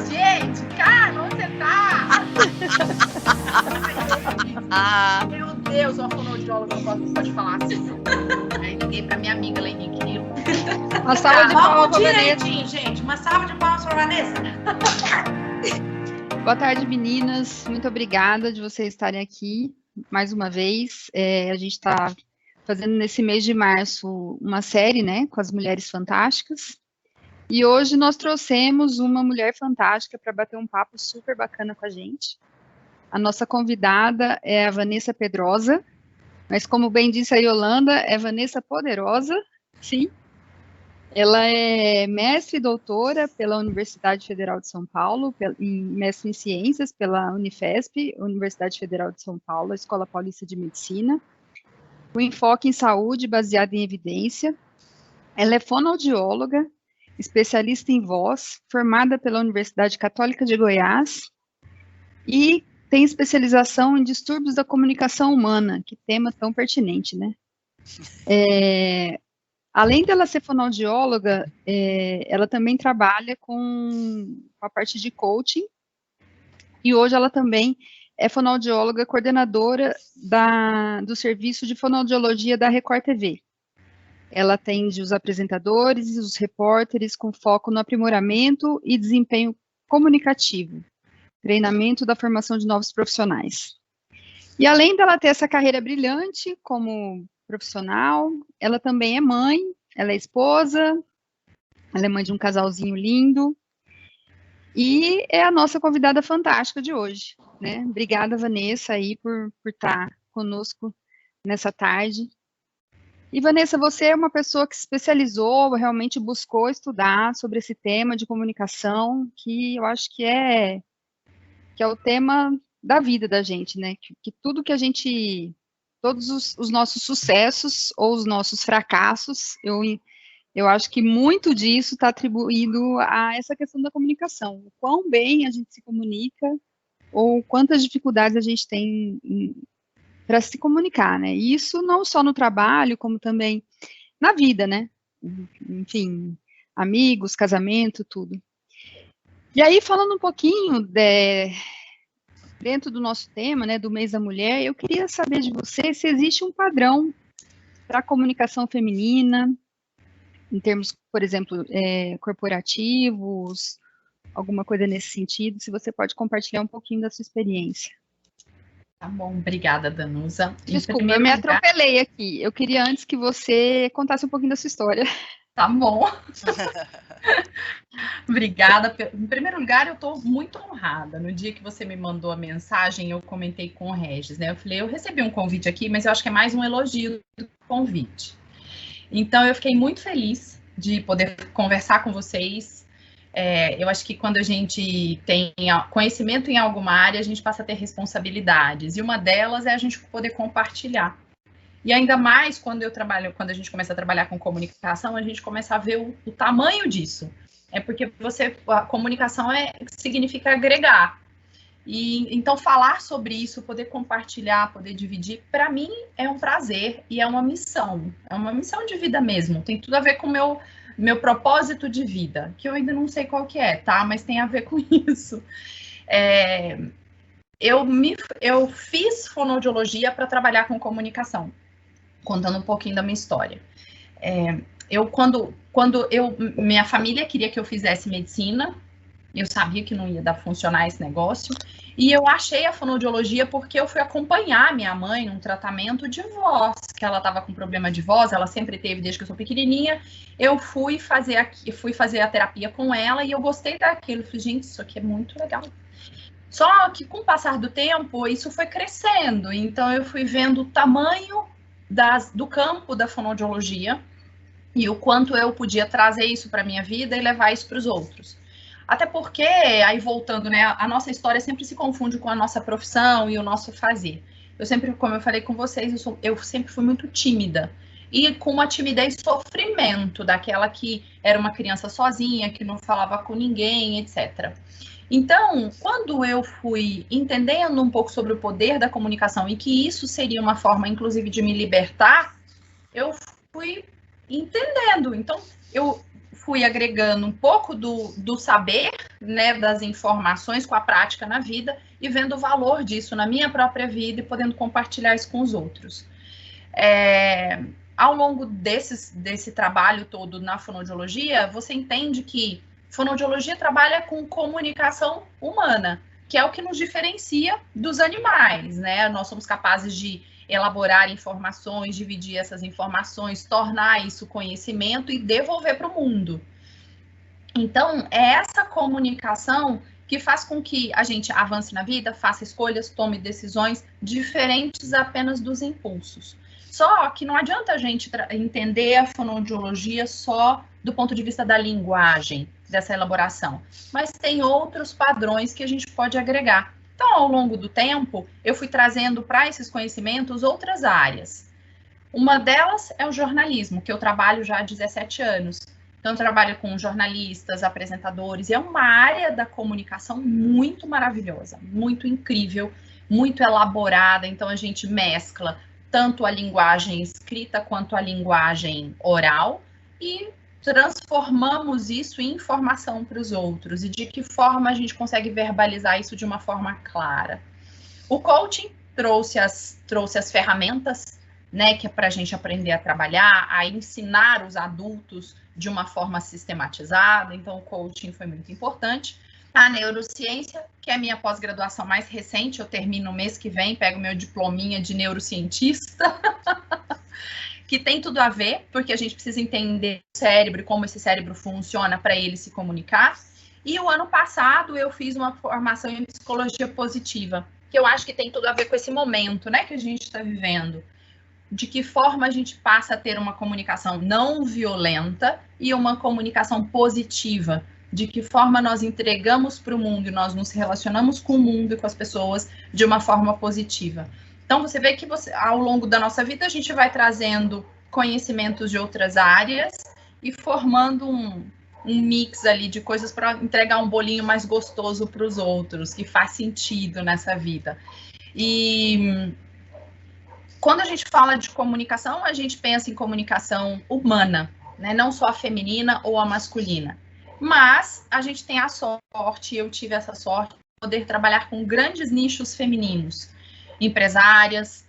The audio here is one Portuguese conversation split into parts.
paciente? Cara, onde você tá? Meu Deus, uma fonoaudióloga não pode falar assim. Aí liguei pra minha amiga Leni Quirilo. Uma salva de palmas pra direitinho, gente. Uma salva de palmas pra Vanessa. Boa tarde, meninas. Muito obrigada de vocês estarem aqui mais uma vez. A gente está fazendo nesse mês de março uma série, né, com as mulheres fantásticas. E hoje nós trouxemos uma mulher fantástica para bater um papo super bacana com a gente. A nossa convidada é a Vanessa Pedrosa, mas como bem disse a Yolanda, é Vanessa Poderosa, sim. Ela é mestre e doutora pela Universidade Federal de São Paulo, mestre em ciências pela Unifesp, Universidade Federal de São Paulo, Escola Paulista de Medicina, com enfoque em saúde baseado em evidência. Ela é fonoaudióloga, especialista em voz, formada pela Universidade Católica de Goiás e tem especialização em distúrbios da comunicação humana, que tema tão pertinente, né? Além dela ser fonoaudióloga, ela também trabalha com a parte de coaching, e hoje ela também é fonoaudióloga coordenadora do serviço de fonoaudiologia da Record TV. Ela atende os apresentadores e os repórteres com foco no aprimoramento e desempenho comunicativo, treinamento da formação de novos profissionais. E além dela ter essa carreira brilhante como profissional, ela também é mãe, ela é esposa, ela é mãe de um casalzinho lindo, e é a nossa convidada fantástica de hoje, né? Obrigada, Vanessa, aí por estar conosco nessa tarde. E, Vanessa, você é uma pessoa que se especializou, realmente buscou estudar sobre esse tema de comunicação, que eu acho que é o tema da vida da gente, né? Que tudo que a gente, todos os nossos sucessos ou os nossos fracassos, eu acho que muito disso está atribuído a essa questão da comunicação. O quão bem a gente se comunica ou quantas dificuldades a gente tem para se comunicar, né? E isso não só no trabalho, como também na vida, né? Enfim, amigos, casamento, tudo. E aí, falando um pouquinho dentro do nosso tema, né, do mês da mulher, eu queria saber de você se existe um padrão para a comunicação feminina, em termos, por exemplo, corporativos, alguma coisa nesse sentido, se você pode compartilhar um pouquinho da sua experiência. Tá bom, obrigada, Danusa. Desculpa, eu me atropelei aqui. Eu queria antes que você contasse um pouquinho da sua história. Tá bom. Obrigada. Em primeiro lugar, eu estou muito honrada. No dia que você me mandou a mensagem, eu comentei com o Regis, né? Eu falei, eu recebi um convite aqui, mas eu acho que é mais um elogio do que convite. Então, eu fiquei muito feliz de poder conversar com vocês. Eu acho que quando a gente tem conhecimento em alguma área, a gente passa a ter responsabilidades. E uma delas é a gente poder compartilhar. E ainda mais quando a gente começa a trabalhar com comunicação, a gente começa a ver o tamanho disso. É porque a comunicação significa agregar. E então falar sobre isso, poder compartilhar, poder dividir, para mim é um prazer e é uma missão de vida mesmo. Tem tudo a ver com o meu propósito de vida, que eu ainda não sei qual que é, tá? Mas tem a ver com isso. Eu fiz fonoaudiologia para trabalhar com comunicação, contando um pouquinho da minha história. Minha família queria que eu fizesse medicina, eu sabia que não ia dar funcionar esse negócio, e eu achei a fonoaudiologia porque eu fui acompanhar minha mãe num tratamento de voz, que ela estava com problema de voz, ela sempre teve desde que eu sou pequenininha. Eu fui fazer a terapia com ela e eu gostei daquilo. Eu falei, gente, isso aqui é muito legal. Só que com o passar do tempo, isso foi crescendo, então eu fui vendo o tamanho do campo da fonoaudiologia e o quanto eu podia trazer isso para a minha vida e levar isso para os outros. Até porque, aí voltando, né, a nossa história sempre se confunde com a nossa profissão e o nosso fazer. Eu sempre, como eu falei com vocês, eu sempre fui muito tímida. E com uma timidez e sofrimento, daquela que era uma criança sozinha, que não falava com ninguém, etc. Então, quando eu fui entendendo um pouco sobre o poder da comunicação e que isso seria uma forma, inclusive, de me libertar, eu fui entendendo. Então, eu fui agregando um pouco do saber, né, das informações com a prática na vida e vendo o valor disso na minha própria vida e podendo compartilhar isso com os outros. Ao longo desse trabalho todo na fonoaudiologia, você entende que fonoaudiologia trabalha com comunicação humana, que é o que nos diferencia dos animais, né? Nós somos capazes de elaborar informações, dividir essas informações, tornar isso conhecimento e devolver para o mundo. Então, é essa comunicação que faz com que a gente avance na vida, faça escolhas, tome decisões diferentes apenas dos impulsos. Só que não adianta a gente entender a fonoaudiologia só do ponto de vista da linguagem, dessa elaboração, mas tem outros padrões que a gente pode agregar. Então, ao longo do tempo, eu fui trazendo para esses conhecimentos outras áreas. Uma delas é o jornalismo, que eu trabalho já há 17 anos. Então, eu trabalho com jornalistas, apresentadores, e é uma área da comunicação muito maravilhosa, muito incrível, muito elaborada. Então, a gente mescla tanto a linguagem escrita quanto a linguagem oral e transformamos isso em informação para os outros. E de que forma a gente consegue verbalizar isso de uma forma clara. O coaching trouxe as ferramentas, né, que é para a gente aprender a trabalhar, a ensinar os adultos de uma forma sistematizada. Então, o coaching foi muito importante. A neurociência, que é a minha pós-graduação mais recente, eu termino no mês que vem, pego meu diplominha de neurocientista, que tem tudo a ver, porque a gente precisa entender o cérebro e como esse cérebro funciona para ele se comunicar. E o ano passado eu fiz uma formação em psicologia positiva, que eu acho que tem tudo a ver com esse momento, né, que a gente está vivendo. De que forma a gente passa a ter uma comunicação não violenta e uma comunicação positiva. De que forma nós entregamos para o mundo e nós nos relacionamos com o mundo e com as pessoas de uma forma positiva. Então, você vê que ao longo da nossa vida, a gente vai trazendo conhecimentos de outras áreas e formando um mix ali de coisas para entregar um bolinho mais gostoso para os outros, que faz sentido nessa vida. E quando a gente fala de comunicação, a gente pensa em comunicação humana, né? Não só a feminina ou a masculina. Mas a gente tem a sorte, eu tive essa sorte, de poder trabalhar com grandes nichos femininos, empresárias,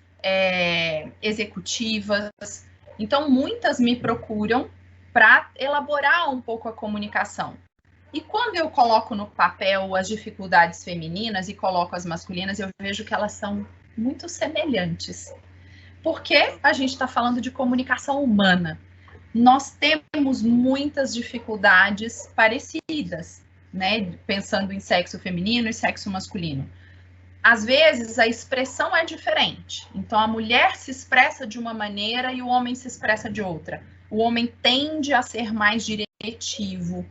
executivas. Então, muitas me procuram para elaborar um pouco a comunicação. E quando eu coloco no papel as dificuldades femininas e coloco as masculinas, eu vejo que elas são muito semelhantes. Porque a gente está falando de comunicação humana. Nós temos muitas dificuldades parecidas, né? Pensando em sexo feminino e sexo masculino. Às vezes, a expressão é diferente. Então, a mulher se expressa de uma maneira e o homem se expressa de outra. O homem tende a ser mais diretivo.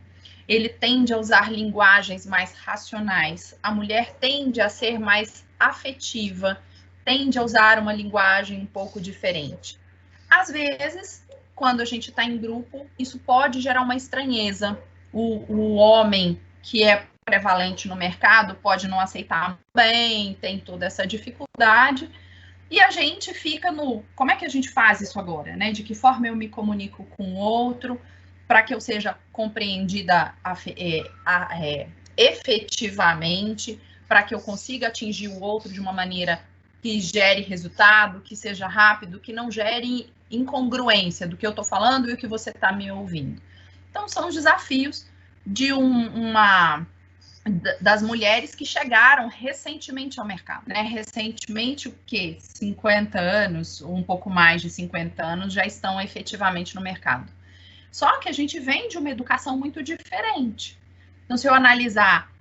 Ele tende a usar linguagens mais racionais. A mulher tende a ser mais afetiva. Tende a usar uma linguagem um pouco diferente. Às vezes, quando a gente está em grupo, isso pode gerar uma estranheza. O homem que é prevalente no mercado pode não aceitar bem, tem toda essa dificuldade, e a gente fica no, como é que a gente faz isso agora, né? De que forma eu me comunico com o outro, para que eu seja compreendida efetivamente, para que eu consiga atingir o outro de uma maneira que gere resultado, que seja rápido, que não gere incongruência do que eu estou falando e o que você está me ouvindo. Então, são os desafios de das mulheres que chegaram recentemente ao mercado, né? Recentemente, o quê? 50 anos, ou um pouco mais de 50 anos, já estão efetivamente no mercado. Só que a gente vem de uma educação muito diferente. Então, se eu analisar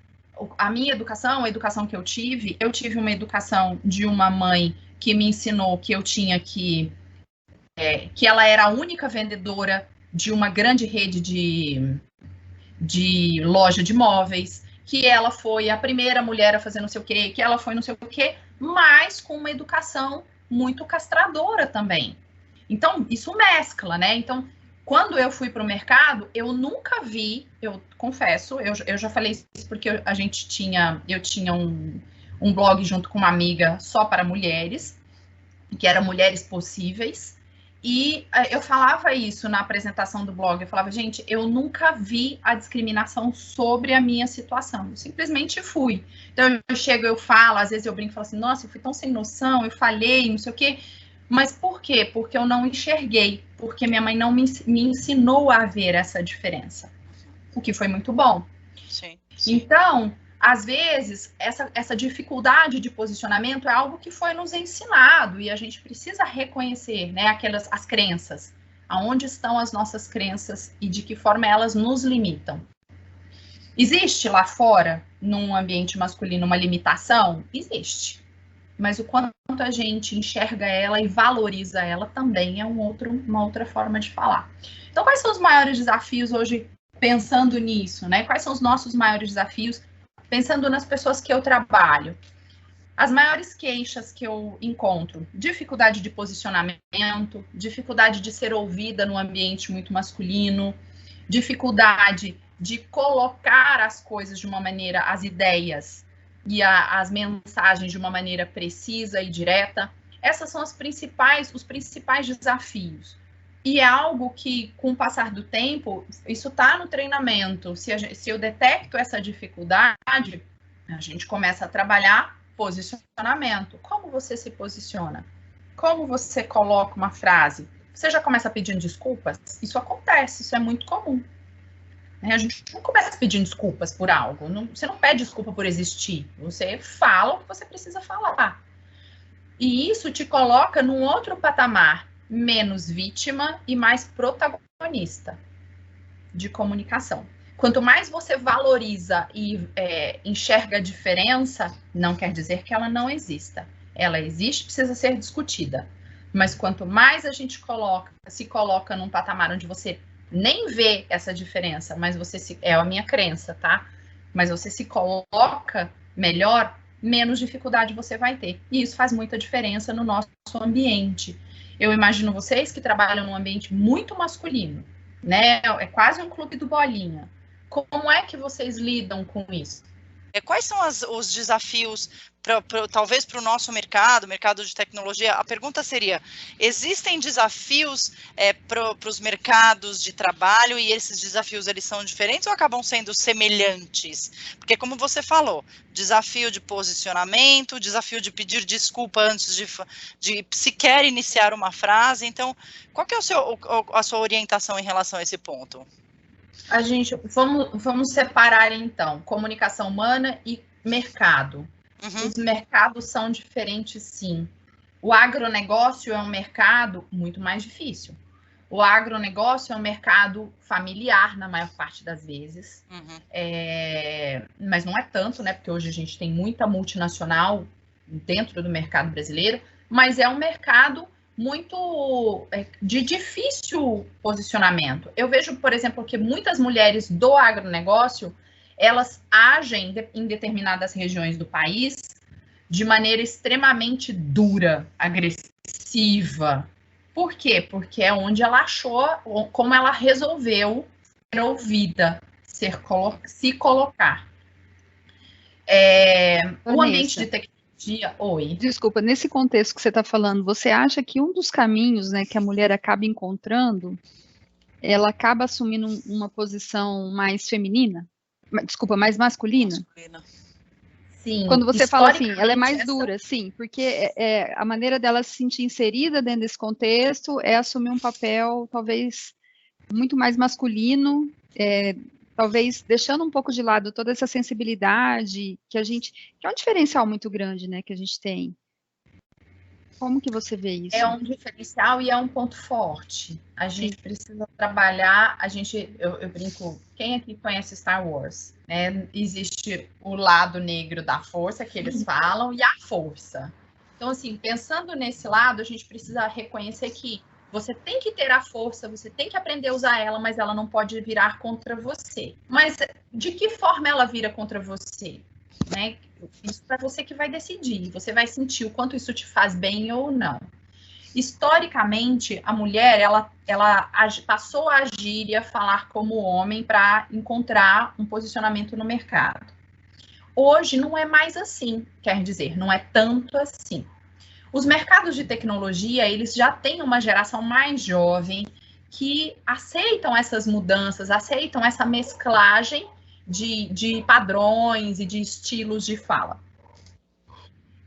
a minha educação, a educação que eu tive uma educação de uma mãe que me ensinou que eu tinha que ela era a única vendedora de uma grande rede de loja de móveis, que ela foi a primeira mulher a fazer não sei o quê, que ela foi não sei o quê, mas com uma educação muito castradora também. Então, isso mescla, né? Então, quando eu fui para o mercado, eu nunca vi, eu confesso, eu já falei isso porque eu tinha um blog junto com uma amiga só para mulheres, que era Mulheres Possíveis, E eu falava isso na apresentação do blog, eu falava, gente, eu nunca vi a discriminação sobre a minha situação, eu simplesmente fui. Então eu chego, eu falo, às vezes eu brinco e falo assim, nossa, eu fui tão sem noção, eu falhei, não sei o quê. Mas por quê? Porque eu não enxerguei, porque minha mãe não me ensinou a ver essa diferença, o que foi muito bom. Sim. Então, às vezes, essa dificuldade de posicionamento é algo que foi nos ensinado e a gente precisa reconhecer, né, as crenças, aonde estão as nossas crenças e de que forma elas nos limitam. Existe lá fora, num ambiente masculino, uma limitação? Existe. Mas o quanto a gente enxerga ela e valoriza ela também é uma outra forma de falar. Então, quais são os maiores desafios hoje, pensando nisso, né? Quais são os nossos maiores desafios, pensando nas pessoas que eu trabalho? As maiores queixas que eu encontro: dificuldade de posicionamento, dificuldade de ser ouvida no ambiente muito masculino, dificuldade de colocar as coisas de uma maneira, as ideias e as mensagens de uma maneira precisa e direta. Essas são os principais desafios. E é algo que, com o passar do tempo, isso está no treinamento. Se eu detecto essa dificuldade, a gente começa a trabalhar posicionamento. Como você se posiciona? Como você coloca uma frase? Você já começa pedindo desculpas? Isso acontece, isso é muito comum. A gente não começa pedindo desculpas por algo. Você não pede desculpa por existir. Você fala o que você precisa falar. E isso te coloca num outro patamar, menos vítima e mais protagonista de comunicação. Quanto mais você valoriza e enxerga a diferença, não quer dizer que ela não exista. Ela existe, precisa ser discutida. Mas quanto mais a gente se coloca num patamar onde você nem vê essa diferença, mas é a minha crença, tá? Mas você se coloca melhor, menos dificuldade você vai ter. E isso faz muita diferença no nosso ambiente. Eu imagino vocês que trabalham num ambiente muito masculino, né? É quase um clube do bolinha. Como é que vocês lidam com isso? Quais são os desafios, talvez para o nosso mercado de tecnologia? A pergunta seria: existem desafios para os mercados de trabalho e esses desafios eles são diferentes ou acabam sendo semelhantes? Porque, como você falou, desafio de posicionamento, desafio de pedir desculpa antes de sequer iniciar uma frase. Então, qual que é a sua orientação em relação a esse ponto? Vamos separar, então, comunicação humana e mercado. Uhum. Os mercados são diferentes, sim. O agronegócio é um mercado muito mais difícil. O agronegócio é um mercado familiar, na maior parte das vezes. Uhum. Mas não é tanto, né? Porque hoje a gente tem muita multinacional dentro do mercado brasileiro, mas é um mercado muito de difícil posicionamento. Eu vejo, por exemplo, que muitas mulheres do agronegócio, elas agem em determinadas regiões do país de maneira extremamente dura, agressiva. Por quê? Porque é onde ela achou, como ela resolveu ser ouvida, se colocar. O ambiente de tecnologia. Oi. Desculpa, nesse contexto que você está falando, você acha que um dos caminhos, né, que a mulher acaba encontrando, ela acaba assumindo uma posição mais feminina? Desculpa, mais masculina? Sim. Quando você fala assim, ela é mais dura, sim, porque a maneira dela se sentir inserida dentro desse contexto é assumir um papel, talvez, muito mais masculino, talvez deixando um pouco de lado toda essa sensibilidade que é um diferencial muito grande, né, que a gente tem. Como que você vê isso? É um diferencial e é um ponto forte. A gente precisa trabalhar, eu brinco, quem aqui conhece Star Wars? Né? Existe o lado negro da força, que eles falam, e a força. Então, assim, pensando nesse lado, a gente precisa reconhecer que você tem que ter a força, você tem que aprender a usar ela, mas ela não pode virar contra você. Mas de que forma ela vira contra você? Né? Isso é você que vai decidir. Você vai sentir o quanto isso te faz bem ou não. Historicamente, a mulher, ela passou a agir e a falar como homem para encontrar um posicionamento no mercado. Hoje não é mais assim, quer dizer, não é tanto assim. Os mercados de tecnologia, eles já têm uma geração mais jovem que aceitam essas mudanças, aceitam essa mesclagem de padrões e de estilos de fala.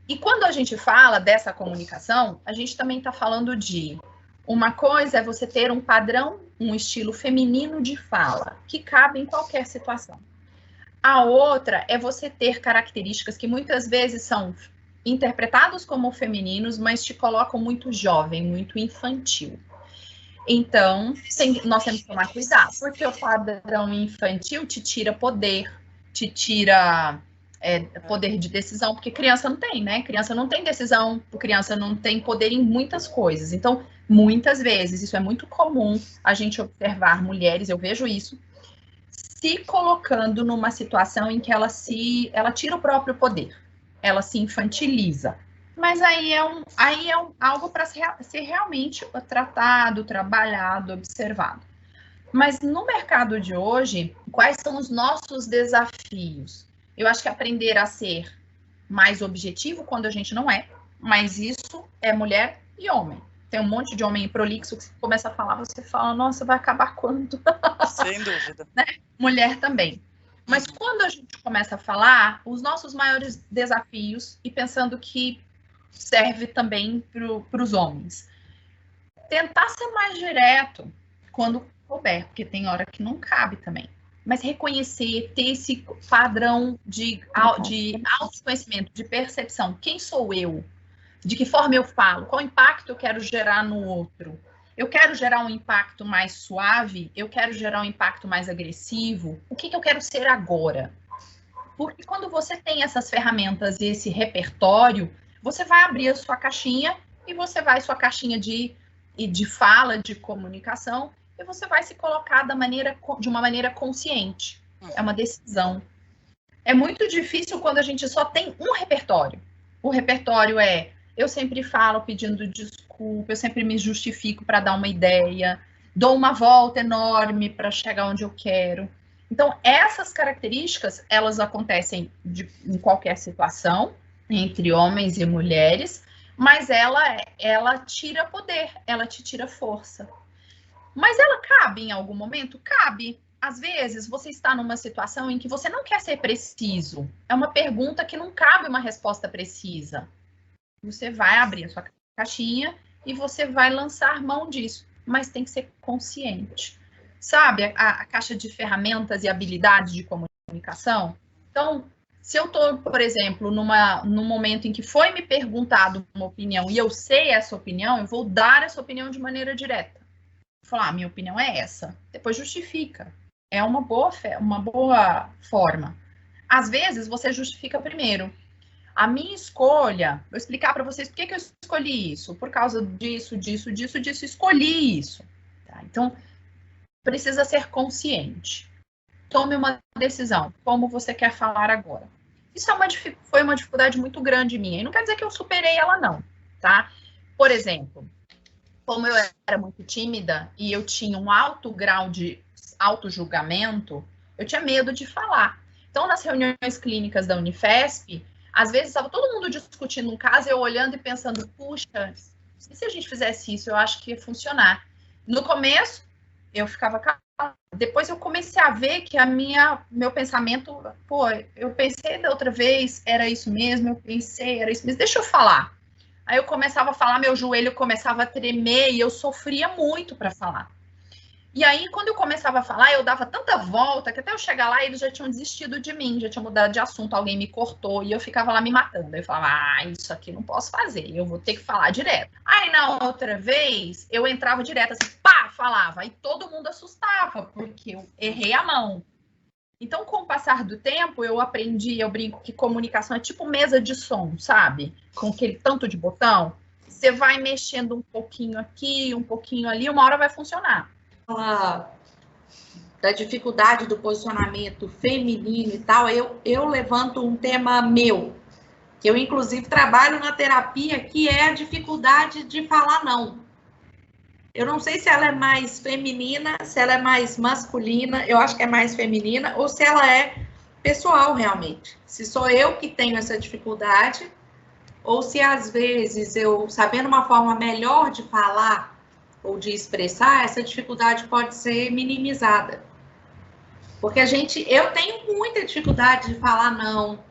E quando a gente fala dessa comunicação, a gente também está falando de uma coisa é você ter um padrão, um estilo feminino de fala, que cabe em qualquer situação. A outra é você ter características que muitas vezes são interpretados como femininos, mas te colocam muito jovem, muito infantil. Então, nós temos que tomar cuidado, porque o padrão infantil te tira poder, te tira poder de decisão, porque criança não tem, né? Criança não tem decisão, criança não tem poder em muitas coisas. Então, muitas vezes, isso é muito comum a gente observar mulheres, eu vejo isso, se colocando numa situação em que ela tira o próprio poder, ela se infantiliza. Mas aí é algo para ser realmente tratado, trabalhado, observado. Mas no mercado de hoje, quais são os nossos desafios? Eu acho que aprender a ser mais objetivo quando a gente não é, mas isso é mulher e homem. Tem um monte de homem prolixo que você começa a falar, você fala, nossa, vai acabar quando? Sem dúvida. Né? Mulher também. Mas quando a gente começa a falar, os nossos maiores desafios, e pensando que serve também para os homens, tentar ser mais direto quando couber, porque tem hora que não cabe também. Mas reconhecer, ter esse padrão de autoconhecimento, de percepção. Quem sou eu? De que forma eu falo? Qual impacto eu quero gerar no outro? Eu quero gerar um impacto mais suave? Eu quero gerar um impacto mais agressivo? O que eu quero ser agora? Porque quando você tem essas ferramentas e esse repertório, você vai abrir a sua caixinha e você vai sua caixinha de fala, de comunicação, e você vai se colocar de uma maneira consciente. É uma decisão. É muito difícil quando a gente só tem um repertório. O repertório é, eu sempre falo pedindo desculpa, eu sempre me justifico para dar uma ideia, dou uma volta enorme para chegar onde eu quero. Então, essas características, elas acontecem em qualquer situação, entre homens e mulheres, mas ela tira poder, ela te tira força. Mas ela cabe em algum momento? Cabe. Às vezes, você está numa situação em que você não quer ser preciso. É uma pergunta que não cabe uma resposta precisa. Você vai abrir a sua caixinha e você vai lançar mão disso. Mas tem que ser consciente. Sabe, a caixa de ferramentas e habilidades de comunicação? Então, se eu estou, por exemplo, num momento em que foi me perguntado uma opinião e eu sei essa opinião, eu vou dar essa opinião de maneira direta. Vou falar, minha opinião é essa. Depois justifica. É uma boa forma. Às vezes, você justifica primeiro. A minha escolha, vou explicar para vocês por que eu escolhi isso. Por causa disso, escolhi isso. Tá? Então, precisa ser consciente. Tome uma decisão. Como você quer falar agora? Isso foi uma dificuldade muito grande minha. E não quer dizer que eu superei ela, não. Tá? Por exemplo, como eu era muito tímida e eu tinha um alto grau de auto-julgamento, eu tinha medo de falar. Então, nas reuniões clínicas da Unifesp, às vezes estava todo mundo discutindo um caso, eu olhando e pensando, puxa, e se a gente fizesse isso, eu acho que ia funcionar. No começo, eu ficava calada. Depois eu comecei a ver que meu pensamento, eu pensei da outra vez, era isso mesmo, era isso mesmo, deixa eu falar. Aí eu começava a falar, meu joelho começava a tremer e eu sofria muito para falar. E aí, quando eu começava a falar, eu dava tanta volta que até eu chegar lá, eles já tinham desistido de mim, já tinham mudado de assunto, alguém me cortou e eu ficava lá me matando. Eu falava, isso aqui não posso fazer, eu vou ter que falar direto. Aí, na outra vez, eu entrava direto, assim, pá, falava. Aí todo mundo assustava, porque eu errei a mão. Então, com o passar do tempo, eu aprendi, eu brinco que comunicação é tipo mesa de som, sabe? Com aquele tanto de botão. Você vai mexendo um pouquinho aqui, um pouquinho ali, uma hora vai funcionar. Da dificuldade do posicionamento feminino e tal, eu levanto um tema meu, que eu, inclusive, trabalho na terapia, que é a dificuldade de falar não. Eu não sei se ela é mais feminina, se ela é mais masculina, eu acho que é mais feminina, ou se ela é pessoal, realmente. Se sou eu que tenho essa dificuldade, ou se às vezes eu, sabendo uma forma melhor de falar ou de expressar, essa dificuldade pode ser minimizada. Porque eu tenho muita dificuldade de falar não,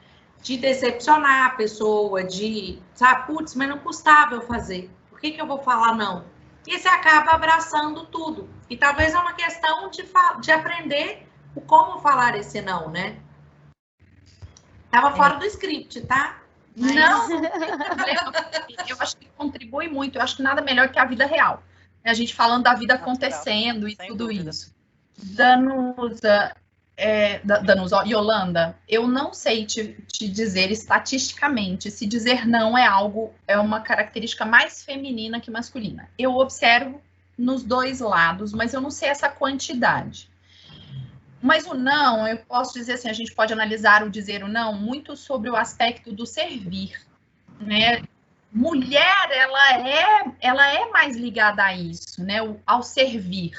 de decepcionar a pessoa, de, sabe, putz, mas não custava eu fazer. Por que eu vou falar não? E você acaba abraçando tudo. E talvez é uma questão de aprender o como falar esse não, né? Tava fora do script, tá? Mas... Não, eu acho que contribui muito. Eu acho que nada melhor que a vida real. A gente falando da vida acontecendo e tudo isso. Danusa, Yolanda, eu não sei te dizer estatisticamente se dizer não é uma característica mais feminina que masculina. Eu observo nos dois lados, mas eu não sei essa quantidade. Mas o não, eu posso dizer assim, a gente pode analisar o dizer o não muito sobre o aspecto do servir, né? Mulher, ela é mais ligada a isso, né? Ao servir.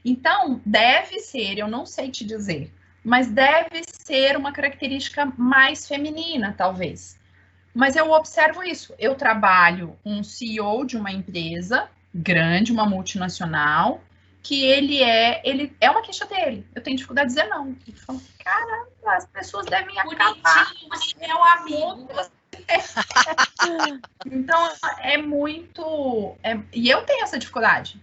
Então, deve ser, eu não sei te dizer, mas deve ser uma característica mais feminina, talvez. Mas eu observo isso. Eu trabalho com um CEO de uma empresa grande, uma multinacional, que ele é uma queixa dele. Eu tenho dificuldade de dizer não. Eu falo, caramba, as pessoas devem acabar. Meu amigo. Então, e eu tenho essa dificuldade.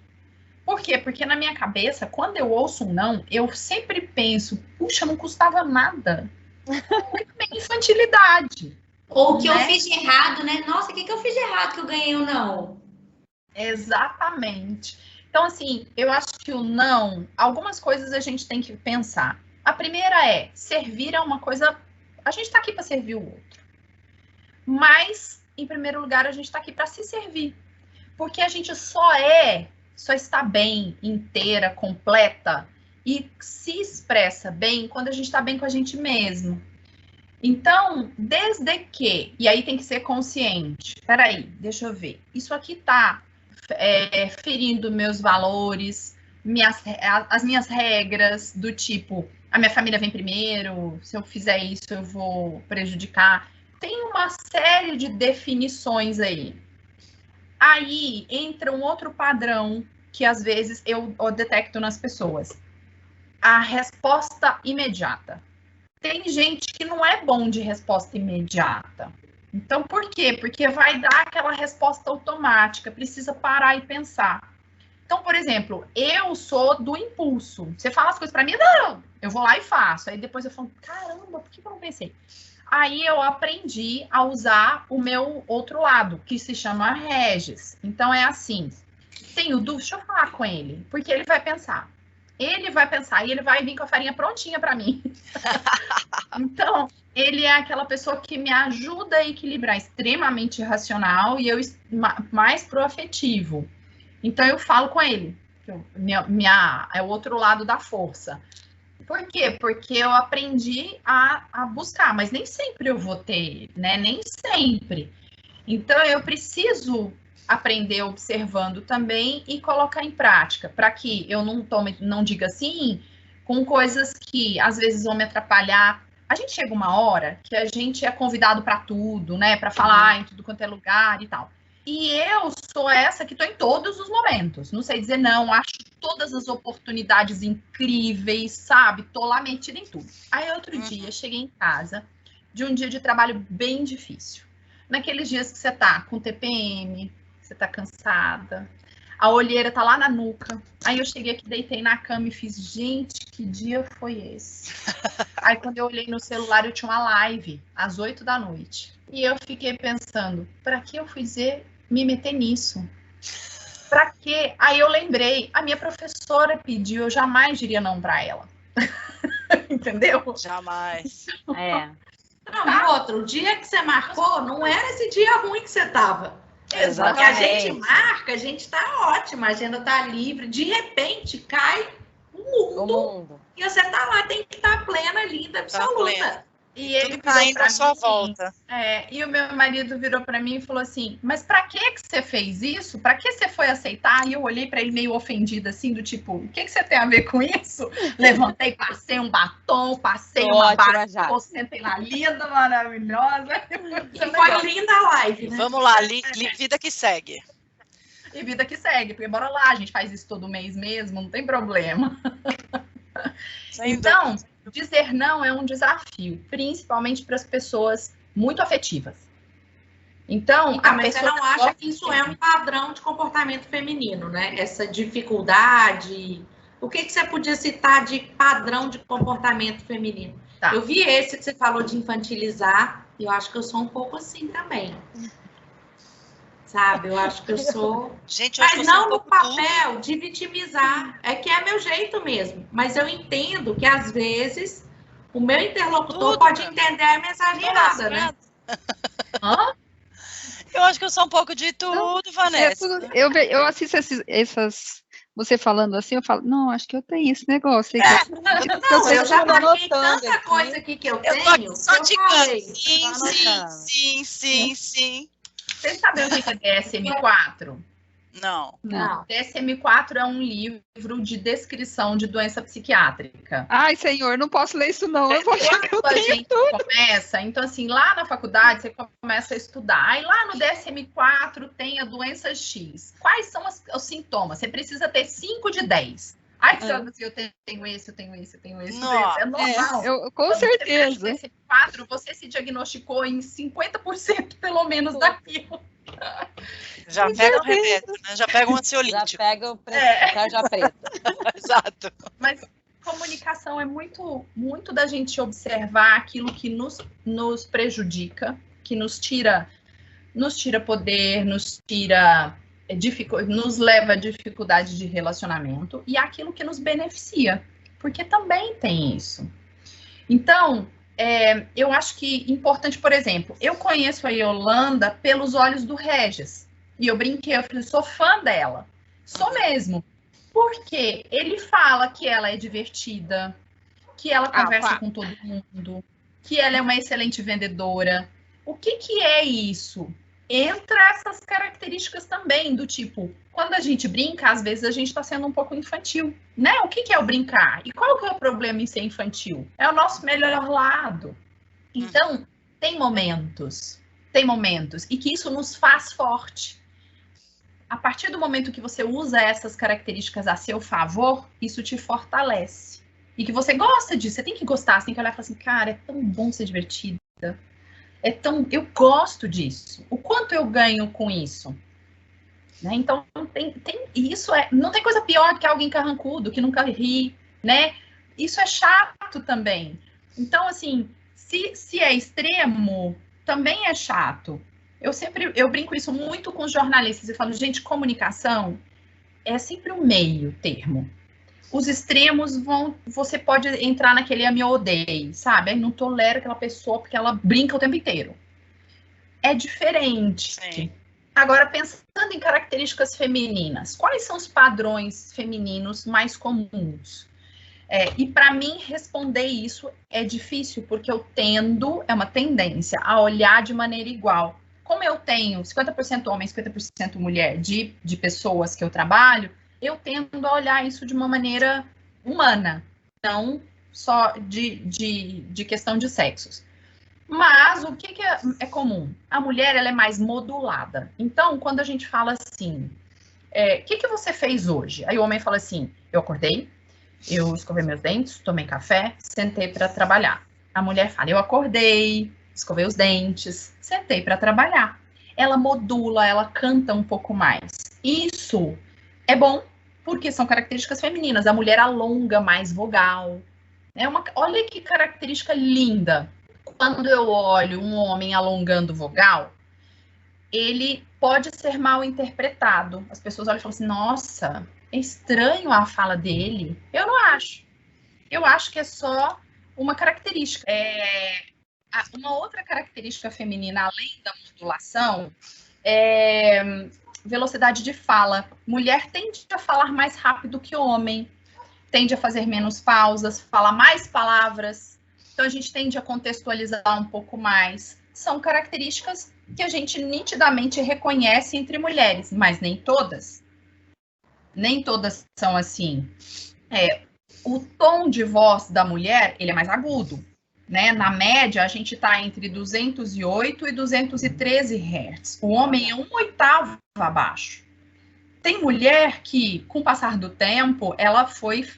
Por quê? Porque na minha cabeça, quando eu ouço um não, eu sempre penso, puxa, não custava nada. Muito bem, infantilidade. Ou o que eu fiz de errado, né? Nossa, o que eu fiz de errado que eu ganhei o não? Exatamente. Então, assim, eu acho que o não, algumas coisas a gente tem que pensar. A primeira é, servir é uma coisa, a gente está aqui para servir o outro. Mas, em primeiro lugar, a gente está aqui para se servir. Porque a gente só está bem, inteira, completa e se expressa bem quando a gente está bem com a gente mesmo. Então, desde que, e aí tem que ser consciente, peraí, deixa eu ver, isso aqui está ferindo meus valores, as minhas regras, do tipo, a minha família vem primeiro, se eu fizer isso eu vou prejudicar. Tem uma série de definições aí. Aí entra um outro padrão que às vezes eu detecto nas pessoas. A resposta imediata. Tem gente que não é bom de resposta imediata. Então, por quê? Porque vai dar aquela resposta automática, precisa parar e pensar. Então, por exemplo, eu sou do impulso. Você fala as coisas para mim, não, eu vou lá e faço. Aí depois eu falo, caramba, por que eu não pensei? Aí eu aprendi a usar o meu outro lado, que se chama Regis. Então, é assim, tenho dúvida, deixa eu falar com ele, porque ele vai pensar. Ele vai pensar e ele vai vir com a farinha prontinha para mim. Então, ele é aquela pessoa que me ajuda a equilibrar, extremamente racional e eu mais pro afetivo. Então, eu falo com ele. É o outro lado da força. Por quê? Porque eu aprendi a buscar, mas nem sempre eu vou ter, né? Nem sempre. Então, eu preciso aprender observando também e colocar em prática, para que eu não diga sim com coisas que às vezes vão me atrapalhar. A gente chega uma hora que a gente é convidado para tudo, né? Para falar em tudo quanto é lugar e tal. E eu sou essa que estou em todos os momentos. Não sei dizer não, acho todas as oportunidades incríveis, sabe? Tô lá metida em tudo. Aí outro dia, cheguei em casa de um dia de trabalho bem difícil. Naqueles dias que você tá com TPM, você tá cansada, a olheira tá lá na nuca. Aí eu cheguei aqui, deitei na cama e fiz, gente, que dia foi esse? Aí quando eu olhei no celular, eu tinha uma live às 8 da noite. E eu fiquei pensando, pra que eu fui me meter nisso? Pra quê? Aí eu lembrei, a minha professora pediu, eu jamais diria não pra ela. Entendeu? Jamais. É. Não, e outro, o dia que você marcou, não era esse dia ruim que você tava. Exatamente. Porque a gente marca, a gente tá ótima, a agenda tá livre, de repente cai o mundo. E você tá lá, tem que estar plena, linda, absoluta. E ele tudo caindo à sua volta. E o meu marido virou para mim e falou assim, mas para que você fez isso? Para que você foi aceitar? E eu olhei para ele meio ofendida, assim, do tipo, o que você tem a ver com isso? Levantei, passei um batom, passei uma barra, sentei lá, linda, maravilhosa. E foi linda a live, né? Vamos lá, vida que segue. E vida que segue, porque bora lá, a gente faz isso todo mês mesmo, não tem problema. Então, dizer não é um desafio, principalmente para as pessoas muito afetivas. Então, mas você não acha que isso é um padrão de comportamento feminino, né? Essa dificuldade. O que você podia citar de padrão de comportamento feminino? Tá. Eu vi esse que você falou de infantilizar, e eu acho que eu sou um pouco assim também. Sabe? Eu acho que eu sou... Gente, mas não no papel de vitimizar. É que é meu jeito mesmo. Mas eu entendo que, às vezes, o meu interlocutor pode entender a mensagem errada, né? Eu acho que eu sou um pouco de tudo, Vanessa. Eu assisto essas... Você falando assim, eu falo, não, acho que eu tenho esse negócio. Não, eu já marquei tanta coisa aqui que eu tenho. Só te sim. Vocês sabem o que é DSM-4? Não. DSM-4 é um livro de descrição de doença psiquiátrica. Ai, senhor, não posso ler isso não. Quando a gente começa, então assim, lá na faculdade você começa a estudar. Aí lá no DSM-4 tem a doença X. Quais são os sintomas? Você precisa ter 5 de 10. Ai, eu tenho esse. Nossa, é normal. Com certeza. Você 4, você se diagnosticou em 50% pelo menos daquilo. Já pega o remédio, né? Já pega um ansiolítico. Já pega o tarja preta. Exato. Mas comunicação é muito da gente observar aquilo que nos prejudica, que nos tira poder, nos leva a dificuldade de relacionamento, e aquilo que nos beneficia, porque também tem isso. Então, eu acho que importante, por exemplo, eu conheço a Yolanda pelos olhos do Regis, e eu brinquei, eu falei, sou fã dela, sou mesmo, porque ele fala que ela é divertida, que ela conversa com todo mundo, que ela é uma excelente vendedora. O que é isso? Entra essas características também, do tipo, quando a gente brinca, às vezes a gente está sendo um pouco infantil, né? O que é o brincar? E qual que é o problema em ser infantil? É o nosso melhor lado. Então, tem momentos, e que isso nos faz forte. A partir do momento que você usa essas características a seu favor, isso te fortalece. E que você gosta disso, você tem que gostar, você tem que olhar e falar assim, cara, é tão bom ser divertida. Eu gosto disso. O quanto eu ganho com isso? Né? Então, não tem coisa pior que alguém carrancudo, que nunca ri, né? Isso é chato também. Então, assim, se é extremo, também é chato. Eu brinco isso muito com os jornalistas. Eu falo, gente, comunicação é sempre um meio termo. Os extremos você pode entrar naquele ame ou odeie, sabe? Eu não tolero aquela pessoa porque ela brinca o tempo inteiro. É diferente. Sim. Agora, pensando em características femininas, quais são os padrões femininos mais comuns? E para mim, responder isso é difícil, porque é uma tendência a olhar de maneira igual. Como eu tenho 50% homem, 50% mulher de pessoas que eu trabalho, eu tendo a olhar isso de uma maneira humana, não só de questão de sexos. Mas o que é comum? A mulher, ela é mais modulada. Então, quando a gente fala assim, o que você fez hoje? Aí o homem fala assim, eu acordei, eu escovei meus dentes, tomei café, sentei para trabalhar. A mulher fala, eu acordei, escovei os dentes, sentei para trabalhar. Ela modula, ela canta um pouco mais. Isso é bom, porque são características femininas. A mulher alonga mais vogal. Olha que característica linda. Quando eu olho um homem alongando vogal, ele pode ser mal interpretado. As pessoas olham e falam assim, nossa, é estranho a fala dele. Eu não acho. Eu acho que é só uma característica. Uma outra característica feminina, além da modulação, é velocidade de fala. Mulher tende a falar mais rápido que homem, tende a fazer menos pausas, falar mais palavras. Então, a gente tende a contextualizar um pouco mais. São características que a gente nitidamente reconhece entre mulheres, mas nem todas. Nem todas são assim. O tom de voz da mulher, ele é mais agudo, né? Na média, a gente está entre 208 e 213 Hz. O homem é 1/8 abaixo. Tem mulher que, com o passar do tempo, ela foi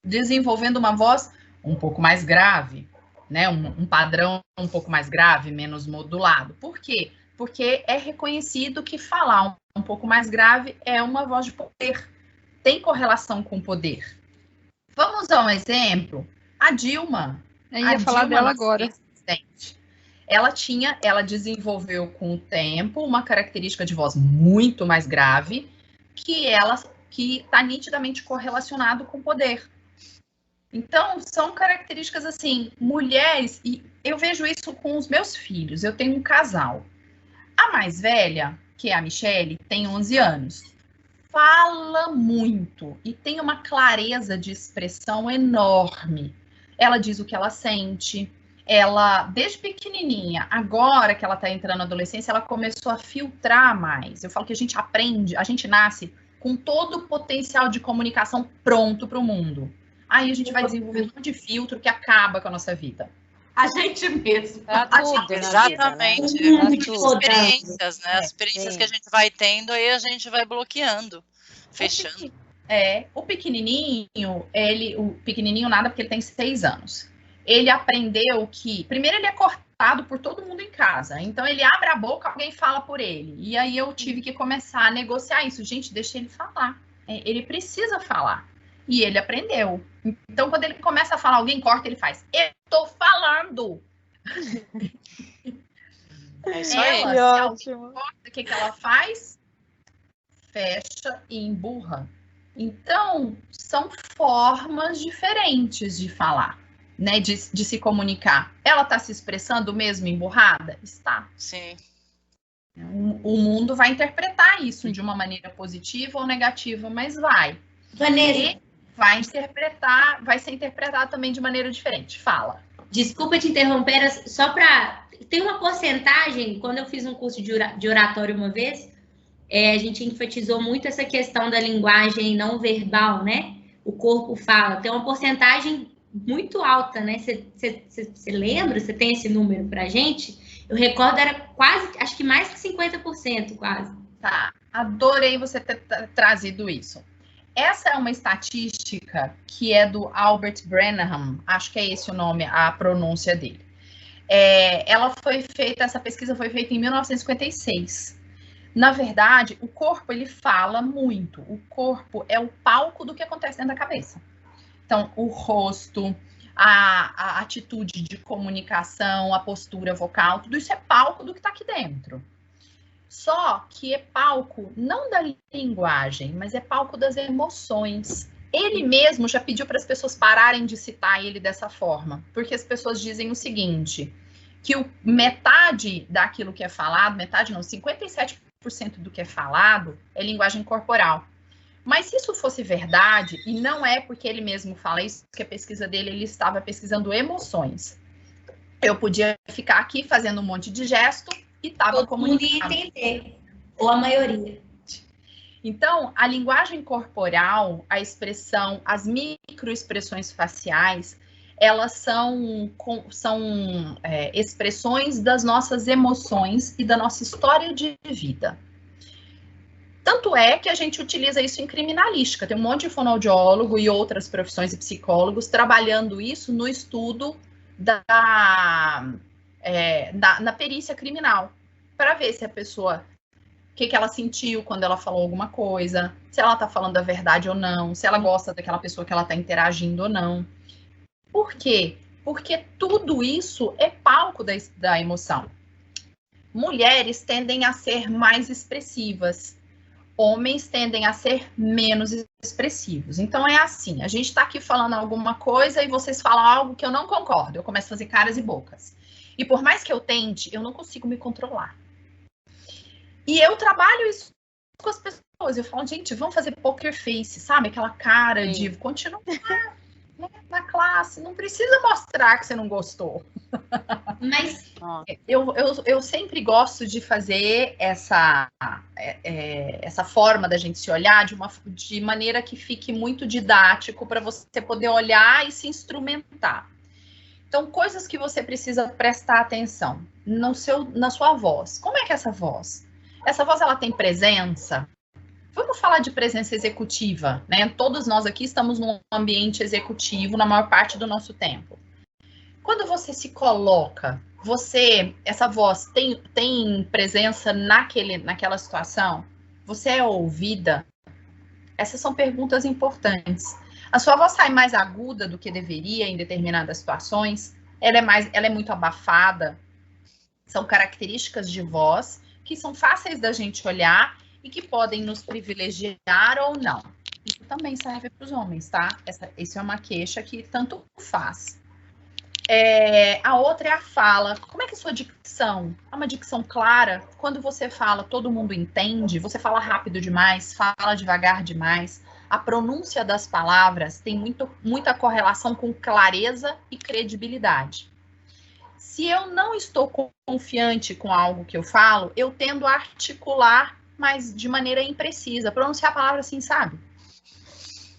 desenvolvendo uma voz um pouco mais grave, né? Um padrão um pouco mais grave, menos modulado. Por quê? Porque é reconhecido que falar um pouco mais grave é uma voz de poder. Tem correlação com o poder. Vamos dar um exemplo. A Dilma. Eu ia falar dela agora. Ela desenvolveu com o tempo uma característica de voz muito mais grave, que está nitidamente correlacionado com o poder. Então, são características assim, mulheres, e eu vejo isso com os meus filhos. Eu tenho um casal. A mais velha, que é a Michele, tem 11 anos. Fala muito e tem uma clareza de expressão enorme. Ela diz o que ela sente. Ela, desde pequenininha, agora que ela está entrando na adolescência, ela começou a filtrar mais. Eu falo que a gente aprende, a gente nasce com todo o potencial de comunicação pronto para o mundo. Aí a gente vai desenvolvendo um monte de filtro que acaba com a nossa vida. A gente mesmo. Exatamente. Vida, né? Experiências, né? As experiências que a gente vai tendo, aí a gente vai bloqueando, fechando. O pequenininho, o pequenininho nada, porque ele tem 6 anos. Ele aprendeu que, primeiro, ele é cortado por todo mundo em casa. Então, ele abre a boca, alguém fala por ele. E aí, eu tive que começar a negociar isso. Gente, deixa ele falar. Ele precisa falar. E ele aprendeu. Então, quando ele começa a falar, alguém corta, ele faz: eu tô falando. É isso aí. Se alguém corta, o que ela faz? Fecha e emburra. Então, são formas diferentes de falar, né? De se comunicar. Ela está se expressando mesmo emburrada? Está. Sim. O mundo vai interpretar isso de uma maneira positiva ou negativa, mas vai. Vanessa, E vai ser interpretado também de maneira diferente. Fala. desculpa te interromper, só para... Tem uma porcentagem, quando eu fiz um curso de oratório uma vez, a gente enfatizou muito essa questão da linguagem não verbal, né? O corpo fala. Tem uma porcentagem muito alta, né? Você lembra? Você tem esse número pra gente? Eu recordo, era quase, acho que mais que 50%, quase. Tá, adorei você ter trazido isso. Essa é uma estatística que é do Albert Branham, acho que é esse o nome, a pronúncia dele. Essa pesquisa foi feita em 1956. Na verdade, o corpo, ele fala muito. O corpo é o palco do que acontece dentro da cabeça. Então, o rosto, a atitude de comunicação, a postura vocal, tudo isso é palco do que está aqui dentro. Só que é palco não da linguagem, mas é palco das emoções. Ele mesmo já pediu para as pessoas pararem de citar ele dessa forma, porque as pessoas dizem o seguinte, que metade daquilo que é falado, metade não, 57% do que é falado é linguagem corporal. Mas se isso fosse verdade, e não é porque ele mesmo fala isso, que a pesquisa dele, ele estava pesquisando emoções. Eu podia ficar aqui fazendo um monte de gesto e estava comunicando. Todo mundo ia entender, ou a maioria. Então, a linguagem corporal, a expressão, as microexpressões faciais, elas são expressões das nossas emoções e da nossa história de vida. Tanto é que a gente utiliza isso em criminalística. Tem um monte de fonoaudiólogo e outras profissões e psicólogos trabalhando isso no estudo na perícia criminal, para ver se a pessoa, o que ela sentiu quando ela falou alguma coisa, se ela está falando a verdade ou não, se ela gosta daquela pessoa que ela está interagindo ou não. Por quê? Porque tudo isso é palco da emoção. Mulheres tendem a ser mais expressivas. Homens tendem a ser menos expressivos. Então, é assim, a gente está aqui falando alguma coisa e vocês falam algo que eu não concordo. Eu começo a fazer caras e bocas. E por mais que eu tente, eu não consigo me controlar. E eu trabalho isso com as pessoas. Eu falo, gente, vamos fazer poker face, sabe? Aquela cara de continuar na classe. Não precisa mostrar que você não gostou. Mas Eu sempre gosto de fazer essa forma da gente se olhar de maneira que fique muito didático para você poder olhar e se instrumentar. Então, coisas que você precisa prestar atenção na sua voz. Como é que é essa voz? Essa voz, ela tem presença? Vamos falar de presença executiva, né? Todos nós aqui estamos num ambiente executivo na maior parte do nosso tempo. Quando você se coloca, essa voz tem presença naquela situação? Você é ouvida? Essas são perguntas importantes. A sua voz sai mais aguda do que deveria em determinadas situações? Ela é muito abafada? São características de voz que são fáceis da gente olhar e que podem nos privilegiar ou não. Isso também serve para os homens, tá? Isso é uma queixa que tanto faz. A outra é a fala. Como é que é a sua dicção? É uma dicção clara? Quando você fala, todo mundo entende? Você fala rápido demais? Fala devagar demais? A pronúncia das palavras tem muita correlação com clareza e credibilidade. Se eu não estou confiante com algo que eu falo, eu tendo a articular, mas de maneira imprecisa. Pronunciar a palavra assim, sabe?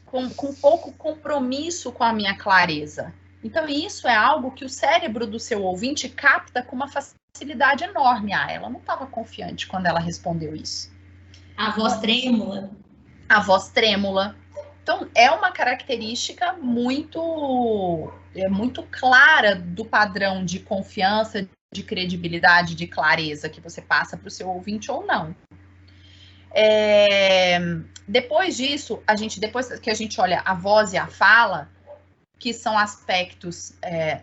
Com pouco compromisso com a minha clareza. Então, isso é algo que o cérebro do seu ouvinte capta com uma facilidade enorme. Ela não estava confiante quando ela respondeu isso. A voz trêmula. A voz trêmula. Então, é uma característica muito clara do padrão de confiança, de credibilidade, de clareza que você passa para o seu ouvinte ou não. Depois disso, depois que a gente olha a voz e a fala, que são aspectos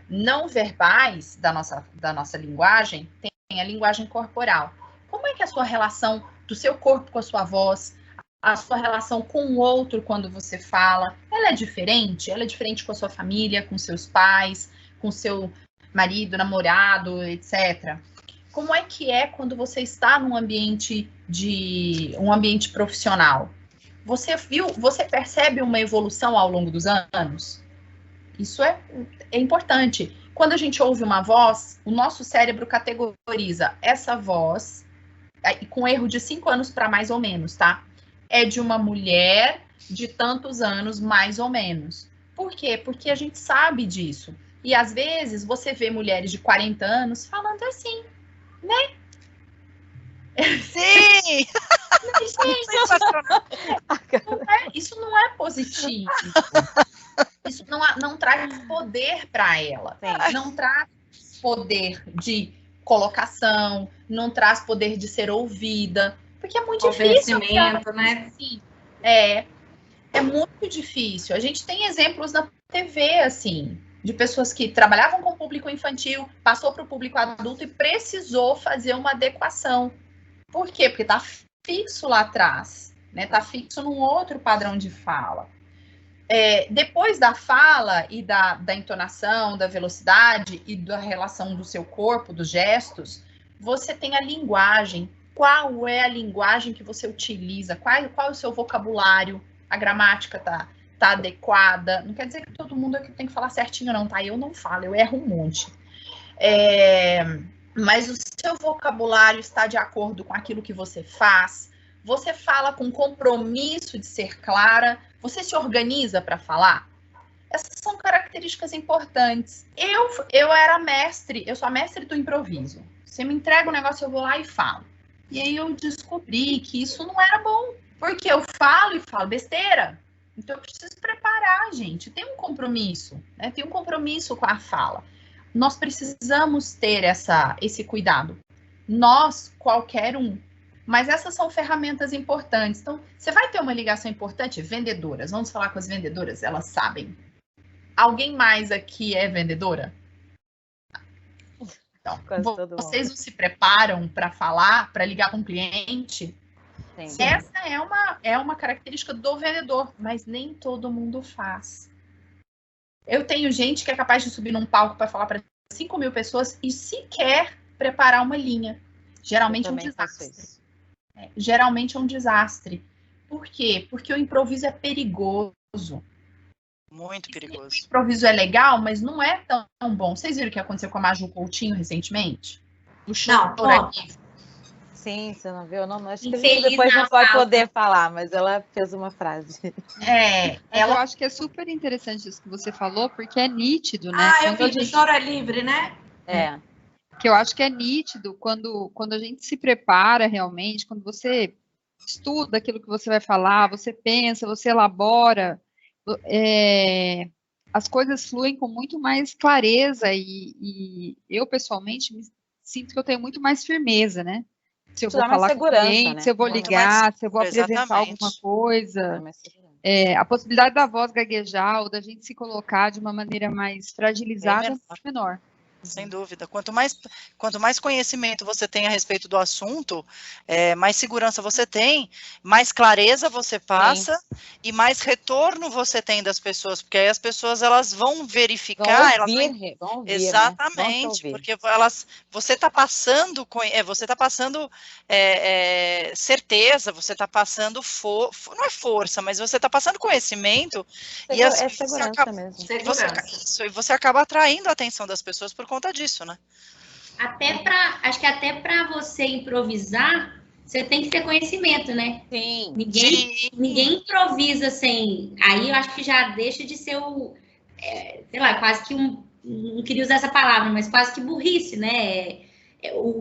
não verbais da nossa linguagem, tem a linguagem corporal. Como é que é a sua relação do seu corpo com a sua voz, a sua relação com o outro quando você fala? Ela é diferente? Ela é diferente com a sua família, com seus pais, com seu marido, namorado, etc. Como é que é quando você está num ambiente profissional? Você percebe uma evolução ao longo dos anos? Isso é importante. Quando a gente ouve uma voz, o nosso cérebro categoriza essa voz, com erro de 5 anos para mais ou menos, tá? É de uma mulher de tantos anos, mais ou menos. Por quê? Porque a gente sabe disso. E às vezes você vê mulheres de 40 anos falando assim, né? Sim! Isso não é positivo. Isso não traz poder para ela. Sim. Não traz poder de colocação, não traz poder de ser ouvida, porque é muito difícil. Né? Assim, é muito difícil. A gente tem exemplos na TV, assim, de pessoas que trabalhavam com o público infantil, passou para o público adulto e precisou fazer uma adequação. Por quê? Porque está fixo lá atrás, né? Está fixo num outro padrão de fala. Depois da fala e da entonação, da velocidade e da relação do seu corpo, dos gestos, você tem a linguagem. Qual é a linguagem que você utiliza? Qual é o seu vocabulário? A gramática tá adequada? Não quer dizer que todo mundo aqui tem que falar certinho, não, tá? Eu não falo, eu erro um monte. Mas o seu vocabulário está de acordo com aquilo que você faz? Você fala com compromisso de ser clara? Você se organiza para falar? Essas são características importantes. Eu sou a mestre do improviso. Você me entrega um negócio, eu vou lá e falo. E aí eu descobri que isso não era bom, porque eu falo besteira. Então eu preciso preparar, gente. Tem um compromisso, né? Tem um compromisso com a fala. Nós precisamos ter esse cuidado. Nós, qualquer um. Mas essas são ferramentas importantes. Então, você vai ter uma ligação importante? Vendedoras. Vamos falar com as vendedoras, elas sabem. Alguém mais aqui é vendedora? Então, vocês não se preparam para falar, para ligar com um cliente? Sim. Essa é uma característica do vendedor, mas nem todo mundo faz. Eu tenho gente que é capaz de subir num palco para falar para 5 mil pessoas e sequer preparar uma linha. Geralmente é um desastre. Geralmente é um desastre. Por quê? Porque o improviso é perigoso. Muito perigoso. O improviso é legal, mas não é tão bom. Vocês viram o que aconteceu com a Maju Coutinho recentemente? O show aqui. Sim, você não viu? Não, acho que Infeliz depois na não vai fala. poder falar, mas ela fez uma frase. Mas eu acho que é super interessante isso que você falou, porque é nítido, né? Eu vi, Vitória Livre, né? Que eu acho que é nítido quando a gente se prepara realmente, quando você estuda aquilo que você vai falar, você pensa, você elabora, as coisas fluem com muito mais clareza e eu, pessoalmente, me sinto que eu tenho muito mais firmeza, né? Se eu vou falar com alguém, se eu vou ligar, se eu vou apresentar alguma coisa. A possibilidade da voz gaguejar ou da gente se colocar de uma maneira mais fragilizada é menor. Sem dúvida. Quanto mais conhecimento você tem a respeito do assunto, mais segurança você tem, mais clareza você passa e mais retorno você tem das pessoas, porque aí as pessoas elas vão verificar, vão ouvir, exatamente, né? porque você está passando certeza, você está passando não é força, mas você está passando conhecimento e segurança mesmo. Você acaba atraindo a atenção das pessoas por conta disso, né? Acho que até para você improvisar, você tem que ter conhecimento, né? Sim. Ninguém improvisa sem. Aí eu acho que já deixa de ser sei lá, quase que não queria usar essa palavra, mas quase que burrice, né?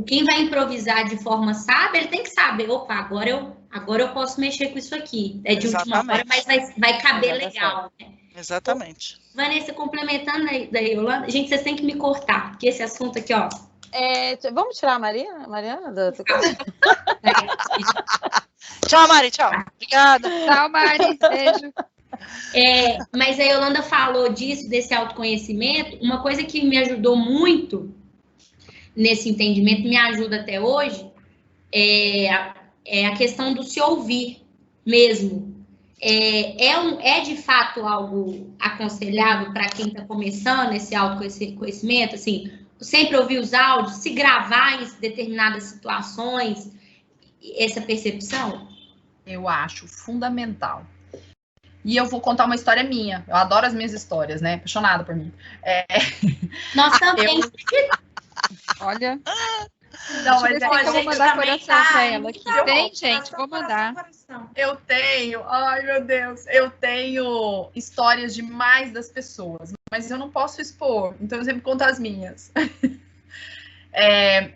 Quem vai improvisar de forma sábia, ele tem que saber, opa, agora eu posso mexer com isso aqui. É de última hora, mas vai caber legal, né? Exatamente. Vanessa, complementando da Yolanda, gente, vocês têm que me cortar, porque esse assunto aqui, ó. Vamos tirar a Mariana do Tchau, Mari, tchau. Obrigada. Tchau, Mari, beijo. Mas a Yolanda falou desse autoconhecimento. Uma coisa que me ajudou muito nesse entendimento, me ajuda até hoje, é a questão do se ouvir mesmo. É de fato algo aconselhável para quem está começando esse autoconhecimento, assim, sempre ouvir os áudios, se gravar em determinadas situações, essa percepção? Eu acho fundamental. E eu vou contar uma história minha. Eu adoro as minhas histórias, né? Apaixonada por mim. Nós também. Olha... Não, mas eu vou mandar coração pra ela aqui. Tem, gente, vou mandar. Eu tenho, ai meu Deus, eu tenho histórias demais das pessoas, mas eu não posso expor, então eu sempre conto as minhas.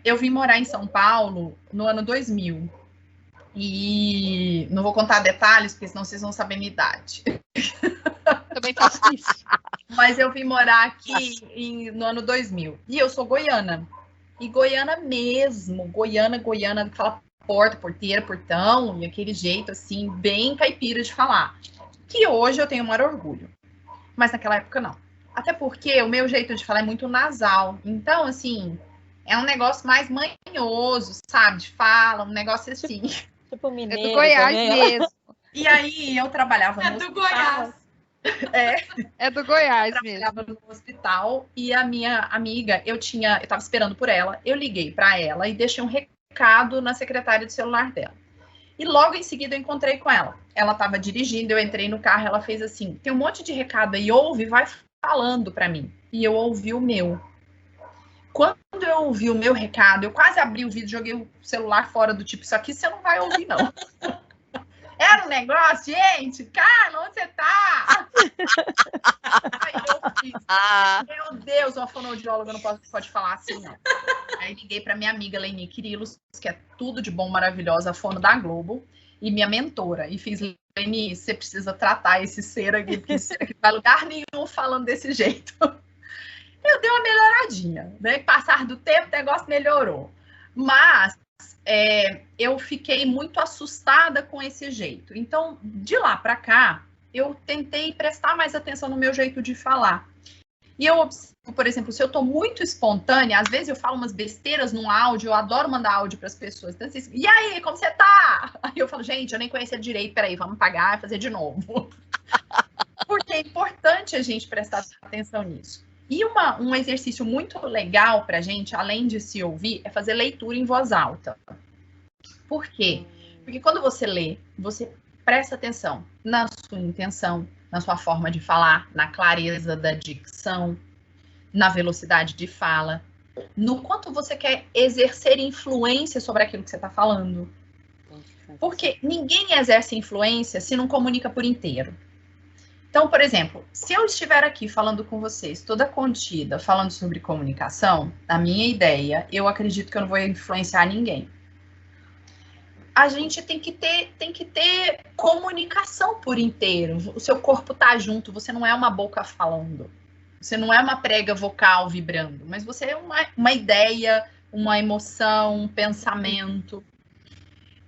Eu vim morar em São Paulo no ano 2000 e não vou contar detalhes, porque senão vocês vão saber minha idade. Também faço isso. Mas eu vim morar aqui no ano 2000 e eu sou goiana. E goiana mesmo, goiana, que fala porta, porteira, portão, e aquele jeito, assim, bem caipira de falar. Que hoje eu tenho o maior orgulho. Mas naquela época, não. Até porque o meu jeito de falar é muito nasal. Então, assim, é um negócio mais manhoso, sabe? De fala, um negócio assim. Tipo mineiro. É do Goiás mesmo. E aí, eu trabalhava no hospital. Goiás. É do Goiás mesmo. Eu trabalhava no hospital e a minha amiga, eu tava esperando por ela, eu liguei para ela e deixei um recado na secretária de celular dela. E logo em seguida eu encontrei com ela. Ela estava dirigindo, eu entrei no carro, ela fez assim, tem um monte de recado aí, ouve, vai falando para mim. E eu ouvi o meu. Quando eu ouvi o meu recado, eu quase abri o vídeo, joguei o celular fora do tipo, isso aqui você não vai ouvir, não. Era um negócio, gente, Carla, onde você tá? Aí eu fiz, meu Deus, uma fonoaudióloga não pode falar assim, não. Aí liguei para minha amiga Leni Quirilos, que é tudo de bom, maravilhosa, fono da Globo, e minha mentora. E fiz, Leni, você precisa tratar esse ser aqui, porque esse ser aqui não vai lugar nenhum falando desse jeito. Eu dei uma melhoradinha, né? Passar do tempo, o negócio melhorou. Mas eu fiquei muito assustada com esse jeito. Então, de lá para cá, eu tentei prestar mais atenção no meu jeito de falar. E eu observo, por exemplo, se eu estou muito espontânea, às vezes eu falo umas besteiras num áudio, eu adoro mandar áudio para as pessoas. Então, assim, e aí, como você tá? Aí eu falo, gente, eu nem conhecia direito, peraí, vamos pagar e fazer de novo. Porque é importante a gente prestar atenção nisso. E um exercício muito legal para a gente, além de se ouvir, é fazer leitura em voz alta. Por quê? Porque quando você lê, você presta atenção na sua intenção, na sua forma de falar, na clareza da dicção, na velocidade de fala, no quanto você quer exercer influência sobre aquilo que você está falando. Porque ninguém exerce influência se não comunica por inteiro. Então, por exemplo, se eu estiver aqui falando com vocês, toda contida, falando sobre comunicação, a minha ideia, eu acredito que eu não vou influenciar ninguém. A gente tem que ter comunicação por inteiro. O seu corpo tá junto, você não é uma boca falando. Você não é uma prega vocal vibrando, mas você é uma ideia, uma emoção, um pensamento.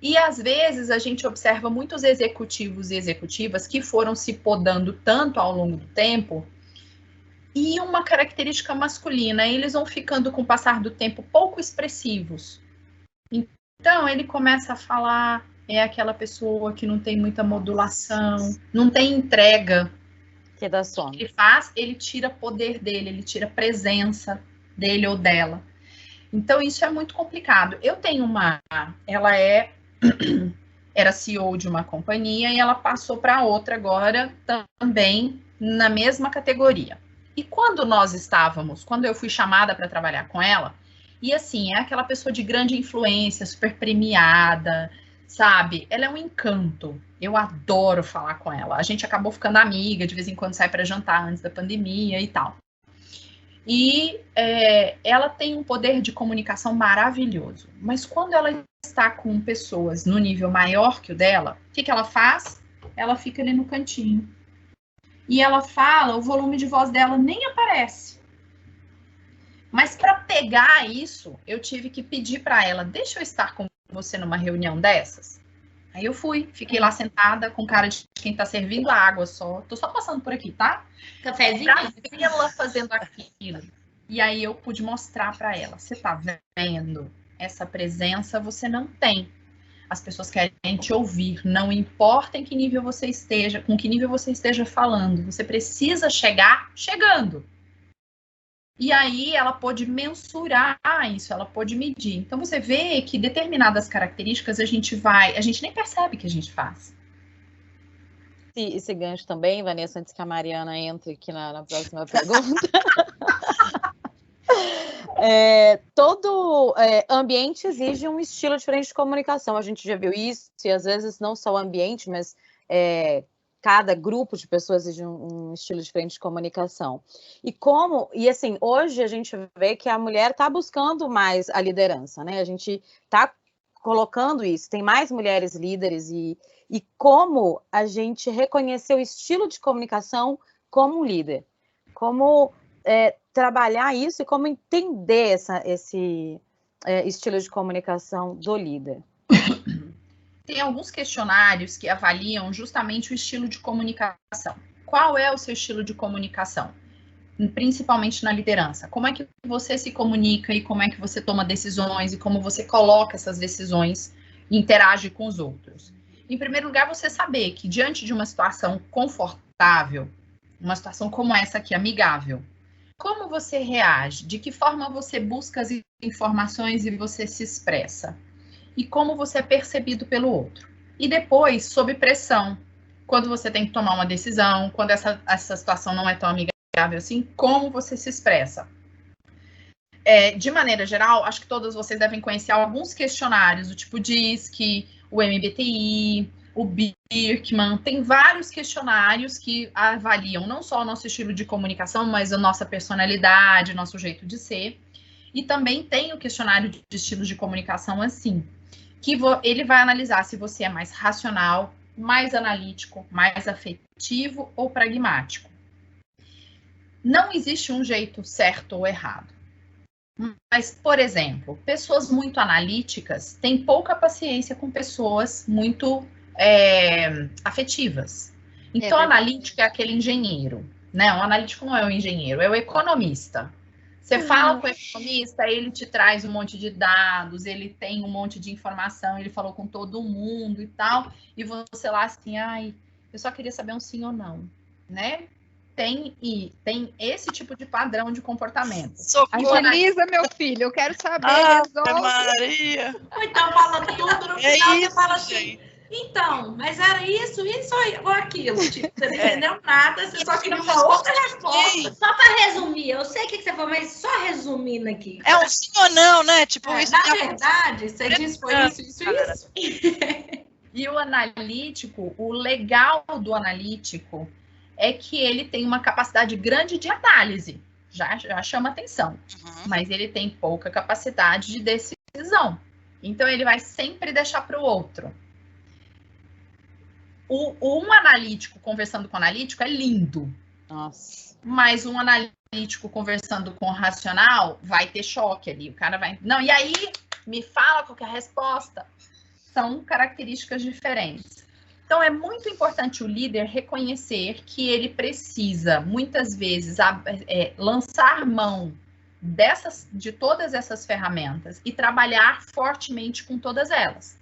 E, às vezes, a gente observa muitos executivos e executivas que foram se podando tanto ao longo do tempo, e uma característica masculina, eles vão ficando, com o passar do tempo, pouco expressivos. Então, ele começa a falar, é aquela pessoa que não tem muita modulação, não tem entrega. Que dá sono. O que ele faz, ele tira poder dele, ele tira presença dele ou dela. Então, isso é muito complicado. Eu tenho ela era CEO de uma companhia e ela passou para outra agora também na mesma categoria. E quando eu fui chamada para trabalhar com ela, e assim, é aquela pessoa de grande influência, super premiada, sabe? Ela é um encanto. Eu adoro falar com ela. A gente acabou ficando amiga, de vez em quando sai para jantar antes da pandemia e tal. E ela tem um poder de comunicação maravilhoso. Mas quando ela está com pessoas no nível maior que o dela, o que ela faz? Ela fica ali no cantinho. E ela fala, o volume de voz dela nem aparece. Mas para pegar isso, eu tive que pedir para ela, deixa eu estar com você numa reunião dessas? Aí eu fui, fiquei lá sentada com cara de quem tá servindo a água só. Tô só passando por aqui, tá? Cafézinho? Pra vê-la fazendo aquilo. E aí eu pude mostrar para ela, você tá vendo? Essa presença você não tem. As pessoas querem te ouvir, não importa em que nível você esteja, com que nível você esteja falando. Você precisa chegar chegando. E aí ela pode mensurar isso, ela pode medir. Então você vê que determinadas características a gente nem percebe que a gente faz. Esse gancho também, Vanessa, antes que a Mariana entre aqui na próxima pergunta. Todo ambiente exige um estilo diferente de comunicação. A gente já viu isso, e às vezes não só o ambiente, mas cada grupo de pessoas exige um estilo diferente de comunicação. E assim, hoje a gente vê que a mulher está buscando mais a liderança, né? A gente está colocando isso, tem mais mulheres líderes e como a gente reconhecer o estilo de comunicação como um líder. Como trabalhar isso e como entender esse estilo de comunicação do líder. Tem alguns questionários que avaliam justamente o estilo de comunicação. Qual é o seu estilo de comunicação? Principalmente na liderança. Como é que você se comunica e como é que você toma decisões e como você coloca essas decisões e interage com os outros? Em primeiro lugar, você saber que diante de uma situação confortável, uma situação como essa aqui, amigável, como você reage? De que forma você busca as informações e você se expressa? E como você é percebido pelo outro. E depois, sob pressão, quando você tem que tomar uma decisão, quando essa situação não é tão amigável assim, como você se expressa. De maneira geral, acho que todos vocês devem conhecer alguns questionários, do tipo DISC, o MBTI, o Birkman, tem vários questionários que avaliam não só o nosso estilo de comunicação, mas a nossa personalidade, nosso jeito de ser. E também tem o questionário de estilos de comunicação assim, que ele vai analisar se você é mais racional, mais analítico, mais afetivo ou pragmático. Não existe um jeito certo ou errado. Mas, por exemplo, pessoas muito analíticas têm pouca paciência com pessoas muito afetivas. Então, o analítico é aquele engenheiro, né? O analítico não é o engenheiro, é o economista. Você fala com o economista, ele te traz um monte de dados, ele tem um monte de informação, ele falou com todo mundo e tal, e você lá assim, eu só queria saber um sim ou não, né? Tem esse tipo de padrão de comportamento. Agiliza, meu filho, eu quero saber. Maria! Então fala tudo no final, você fala assim, Então, mas era isso ou aquilo. Tipo, você não entendeu nada, você só queria uma outra resposta. Só para resumir, eu sei o que você falou, mas só resumindo aqui. É um sim ou não, né? Tipo, isso na verdade, você disse foi isso. E o analítico, o legal do analítico é que ele tem uma capacidade grande de análise. Já chama atenção. Mas ele tem pouca capacidade de decisão. Então, ele vai sempre deixar para o outro. Um analítico conversando com o analítico é lindo. Nossa. Mas um analítico conversando com o racional vai ter choque ali. O cara vai... Não, e aí, me fala qual que é a resposta. São características diferentes. Então, é muito importante o líder reconhecer que ele precisa, muitas vezes, lançar mão de todas essas ferramentas e trabalhar fortemente com todas elas.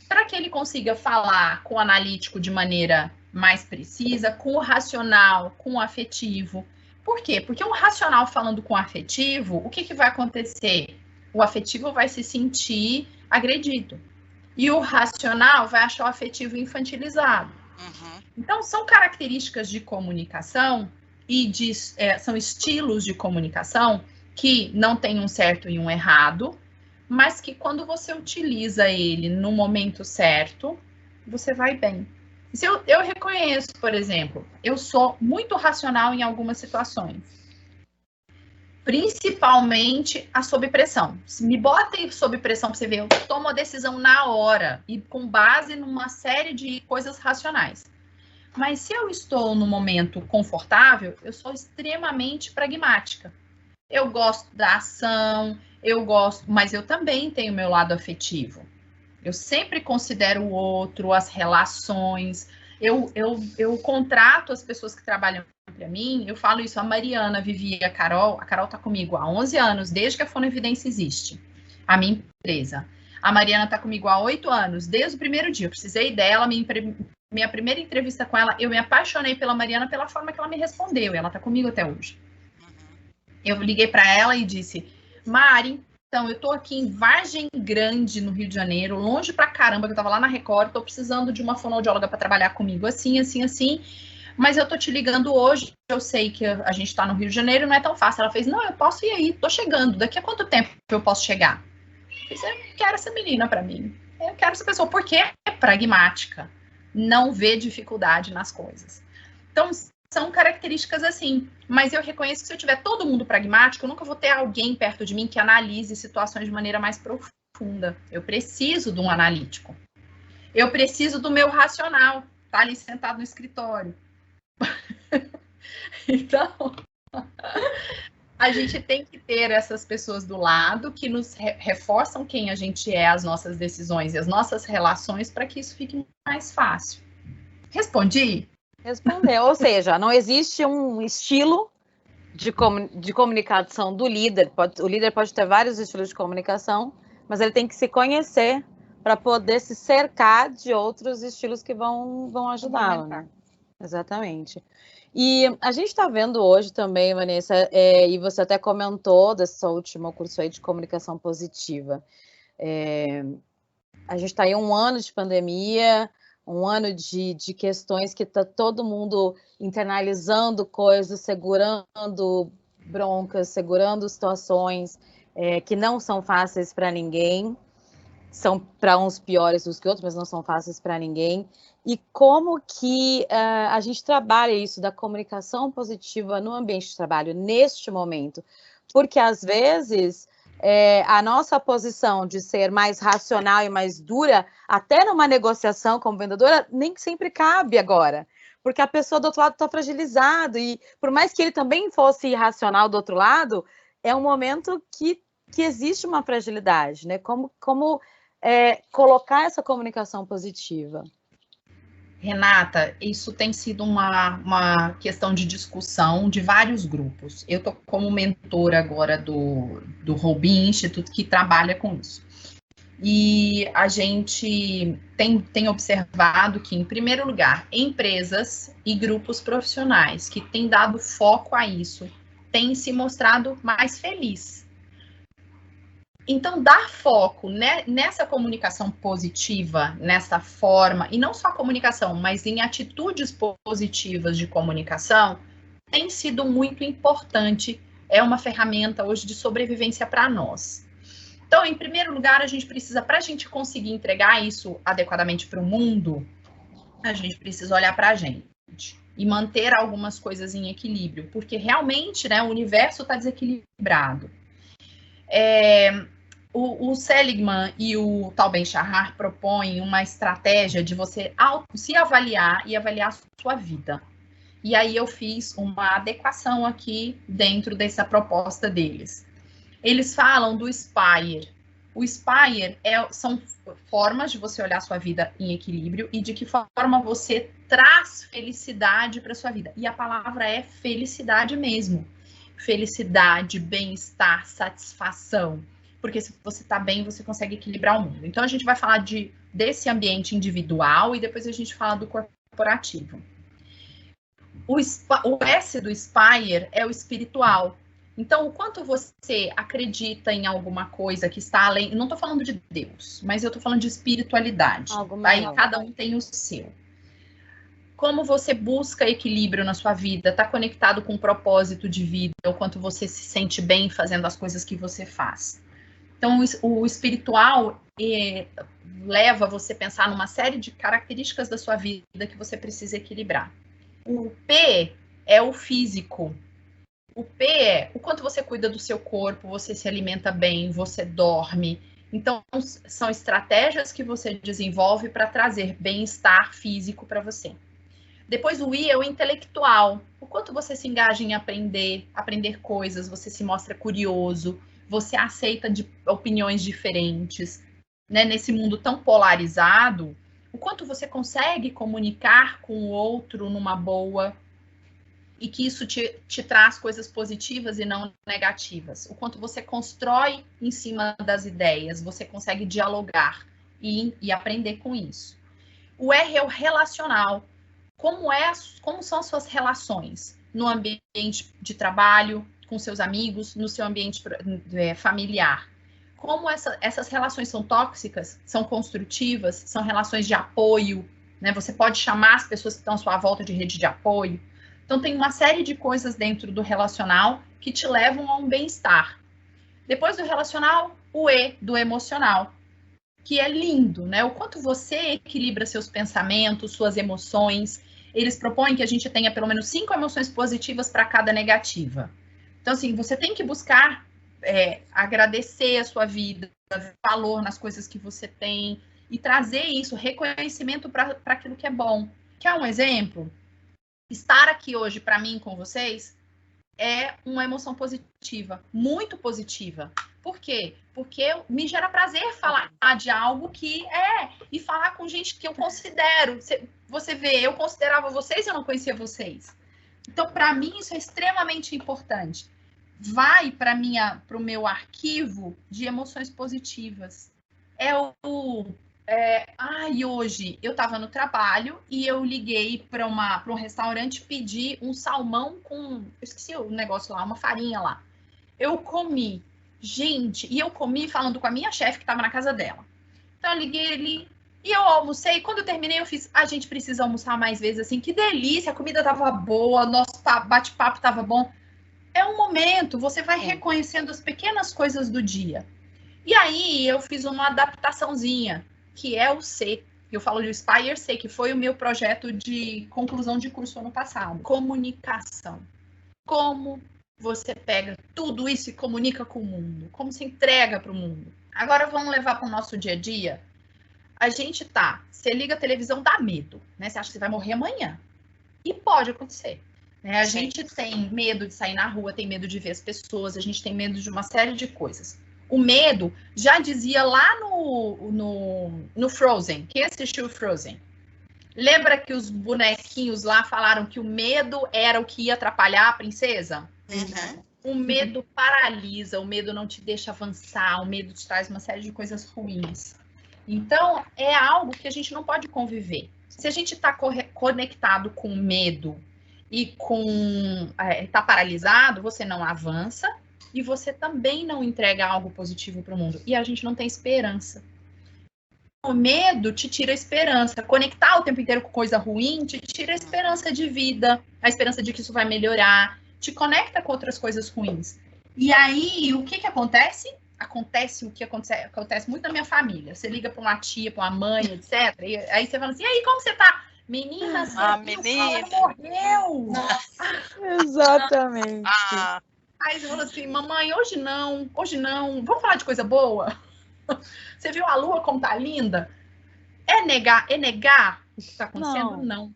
Para que ele consiga falar com o analítico de maneira mais precisa, com o racional, com o afetivo. Por quê? Porque um racional falando com o afetivo, o que vai acontecer? O afetivo vai se sentir agredido. E o racional vai achar o afetivo infantilizado. Então, são características de comunicação e são estilos de comunicação que não tem um certo e um errado, mas que quando você utiliza ele no momento certo, você vai bem. Se eu reconheço, por exemplo, eu sou muito racional em algumas situações, principalmente a sob pressão. Se me botem sob pressão para você ver, eu tomo a decisão na hora e com base numa série de coisas racionais. Mas se eu estou no momento confortável, eu sou extremamente pragmática. Eu gosto da ação, mas eu também tenho meu lado afetivo. Eu sempre considero o outro, as relações. Eu contrato as pessoas que trabalham para mim, eu falo isso, a Mariana, Vivi, a Carol está comigo há 11 anos, desde que a Fonoevidência existe, a minha empresa. A Mariana está comigo há 8 anos, desde o primeiro dia, eu precisei dela, minha primeira entrevista com ela, eu me apaixonei pela Mariana pela forma que ela me respondeu, e ela está comigo até hoje. Eu liguei para ela e disse, Mari, então, eu tô aqui em Vargem Grande, no Rio de Janeiro, longe pra caramba, que eu tava lá na Record, tô precisando de uma fonoaudióloga para trabalhar comigo, assim, mas eu tô te ligando hoje, eu sei que a gente tá no Rio de Janeiro, não é tão fácil. Ela fez, não, eu posso ir aí, tô chegando, daqui a quanto tempo eu posso chegar? Eu disse, eu quero essa menina para mim, eu quero essa pessoa, porque é pragmática, não vê dificuldade nas coisas. Então, são características assim, mas eu reconheço que se eu tiver todo mundo pragmático, eu nunca vou ter alguém perto de mim que analise situações de maneira mais profunda. Eu preciso de um analítico. Eu preciso do meu racional, tá ali sentado no escritório. Então, a gente tem que ter essas pessoas do lado que nos reforçam quem a gente é, as nossas decisões e as nossas relações para que isso fique mais fácil. Respondi? Respondeu, ou seja, não existe um estilo de comunicação do líder. O líder pode ter vários estilos de comunicação, mas ele tem que se conhecer para poder se cercar de outros estilos que vão ajudá-lo, né? Exatamente. E a gente está vendo hoje também, Vanessa, e você até comentou desse seu último curso aí de comunicação positiva. A gente está aí 1 ano de pandemia, 1 ano de questões que está todo mundo internalizando coisas, segurando broncas, segurando situações que não são fáceis para ninguém, são para uns piores do que outros, mas não são fáceis para ninguém. E como que a gente trabalha isso da comunicação positiva no ambiente de trabalho neste momento? Porque às vezes a nossa posição de ser mais racional e mais dura, até numa negociação como vendedora, nem sempre cabe agora, porque a pessoa do outro lado está fragilizada, e por mais que ele também fosse irracional do outro lado, é um momento que existe uma fragilidade, né? Como colocar essa comunicação positiva? Renata, isso tem sido uma questão de discussão de vários grupos. Eu estou como mentora agora do Robin Institute, que trabalha com isso. E a gente tem observado que, em primeiro lugar, empresas e grupos profissionais que têm dado foco a isso têm se mostrado mais felizes. Então, dar foco nessa comunicação positiva, nessa forma, e não só a comunicação, mas em atitudes positivas de comunicação, tem sido muito importante. É uma ferramenta hoje de sobrevivência para nós. Então, em primeiro lugar, a gente precisa, para a gente conseguir entregar isso adequadamente para o mundo, a gente precisa olhar para a gente e manter algumas coisas em equilíbrio, porque realmente, né, o universo está desequilibrado. O Seligman e o Tal Ben-Shahar propõem uma estratégia de você se avaliar e avaliar a sua vida. E aí eu fiz uma adequação aqui dentro dessa proposta deles. Eles falam do Spire. O Spire são formas de você olhar a sua vida em equilíbrio e de que forma você traz felicidade para a sua vida. E a palavra é felicidade mesmo. Felicidade, bem-estar, satisfação. Porque se você está bem, você consegue equilibrar o mundo. Então, a gente vai falar desse ambiente individual e depois a gente fala do corporativo. O S do Spire é o espiritual. Então, o quanto você acredita em alguma coisa que está além... Não estou falando de Deus, mas eu estou falando de espiritualidade. Aí cada um tem o seu. Como você busca equilíbrio na sua vida, está conectado com o propósito de vida, o quanto você se sente bem fazendo as coisas que você faz. Então, o espiritual leva você a pensar numa série de características da sua vida que você precisa equilibrar. O P é o físico. O P é o quanto você cuida do seu corpo, você se alimenta bem, você dorme. Então, são estratégias que você desenvolve para trazer bem-estar físico para você. Depois, o I é o intelectual. O quanto você se engaja em aprender coisas, você se mostra curioso, você aceita opiniões diferentes. Né? Nesse mundo tão polarizado, o quanto você consegue comunicar com o outro numa boa e que isso te traz coisas positivas e não negativas. O quanto você constrói em cima das ideias, você consegue dialogar e aprender com isso. O R é o relacional. Como são as suas relações no ambiente de trabalho, com seus amigos, no seu ambiente familiar? Como essas relações são tóxicas, são construtivas, são relações de apoio, né? Você pode chamar as pessoas que estão à sua volta de rede de apoio. Então, tem uma série de coisas dentro do relacional que te levam a um bem-estar. Depois do relacional, o E, do emocional, que é lindo, né? O quanto você equilibra seus pensamentos, suas emoções. Eles propõem que a gente tenha pelo menos 5 emoções positivas para cada negativa. Então, assim, você tem que buscar agradecer a sua vida, valor nas coisas que você tem e trazer isso, reconhecimento para aquilo que é bom. Quer um exemplo? Estar aqui hoje para mim com vocês é uma emoção positiva, muito positiva. Por quê? Porque me gera prazer falar de algo e falar com gente que eu considero. Você vê, eu considerava vocês e eu não conhecia vocês. Então, para mim, isso é extremamente importante. Vai para o meu arquivo de emoções positivas. Hoje eu estava no trabalho e eu liguei para um restaurante pedir um salmão com... Eu esqueci o negócio lá, uma farinha lá. Eu comi. Gente, e eu comi falando com a minha chefe que estava na casa dela. Então eu liguei ali e eu almocei. Quando eu terminei, eu fiz... A gente precisa almoçar mais vezes, assim. Que delícia, a comida estava boa, nosso bate-papo estava bom. É um momento, você vai reconhecendo as pequenas coisas do dia. E aí eu fiz uma adaptaçãozinha, que é o C. Eu falo de Spire C, que foi o meu projeto de conclusão de curso ano passado. Comunicação. Como você pega tudo isso e comunica com o mundo. Como se entrega para o mundo. Agora vamos levar para o nosso dia a dia. Você liga a televisão, dá medo, né? Você acha que você vai morrer amanhã. E pode acontecer. Né? A gente tem medo de sair na rua, tem medo de ver as pessoas, a gente tem medo de uma série de coisas. O medo já dizia lá no Frozen. Quem assistiu Frozen? Lembra que os bonequinhos lá falaram que o medo era o que ia atrapalhar a princesa? Uhum. O medo paralisa, o medo não te deixa avançar, o medo te traz uma série de coisas ruins. Então, é algo que a gente não pode conviver. Se a gente está conectado com medo e está paralisado, você não avança e você também não entrega algo positivo para o mundo. E a gente não tem esperança. O medo te tira a esperança. Conectar o tempo inteiro com coisa ruim te tira a esperança de vida, a esperança de que isso vai melhorar, te conecta com outras coisas ruins. E aí, o que acontece? Acontece o que acontece muito na minha família. Você liga para uma tia, para uma mãe, etc. E aí você fala assim, e aí, como você tá? Menina, menina morreu! Exatamente. Aí você fala assim, mamãe, hoje não, vamos falar de coisa boa? Você viu a lua como tá linda? É negar o que está acontecendo? Não.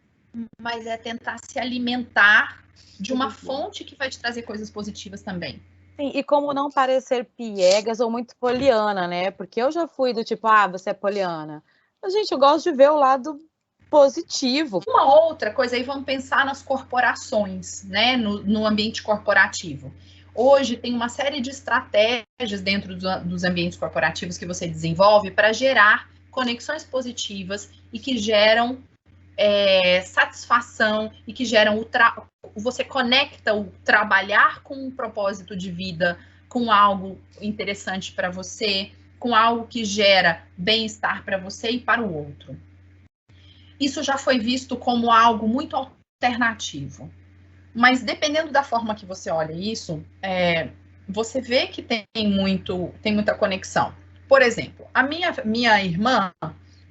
Mas é tentar se alimentar de uma fonte que vai te trazer coisas positivas também. Sim, e como não parecer piegas ou muito poliana, né? Porque eu já fui do tipo, você é poliana. Mas, gente, eu gosto de ver o lado positivo. Uma outra coisa aí, vamos pensar nas corporações, né? No ambiente corporativo. Hoje tem uma série de estratégias dentro dos ambientes corporativos que você desenvolve para gerar conexões positivas e que geram satisfação e que geram você conecta o trabalhar com um propósito de vida, com algo interessante para você, com algo que gera bem-estar para você e para o outro. Isso já foi visto como algo muito alternativo. Mas dependendo da forma que você olha isso, você vê que tem muita conexão. Por exemplo, a minha irmã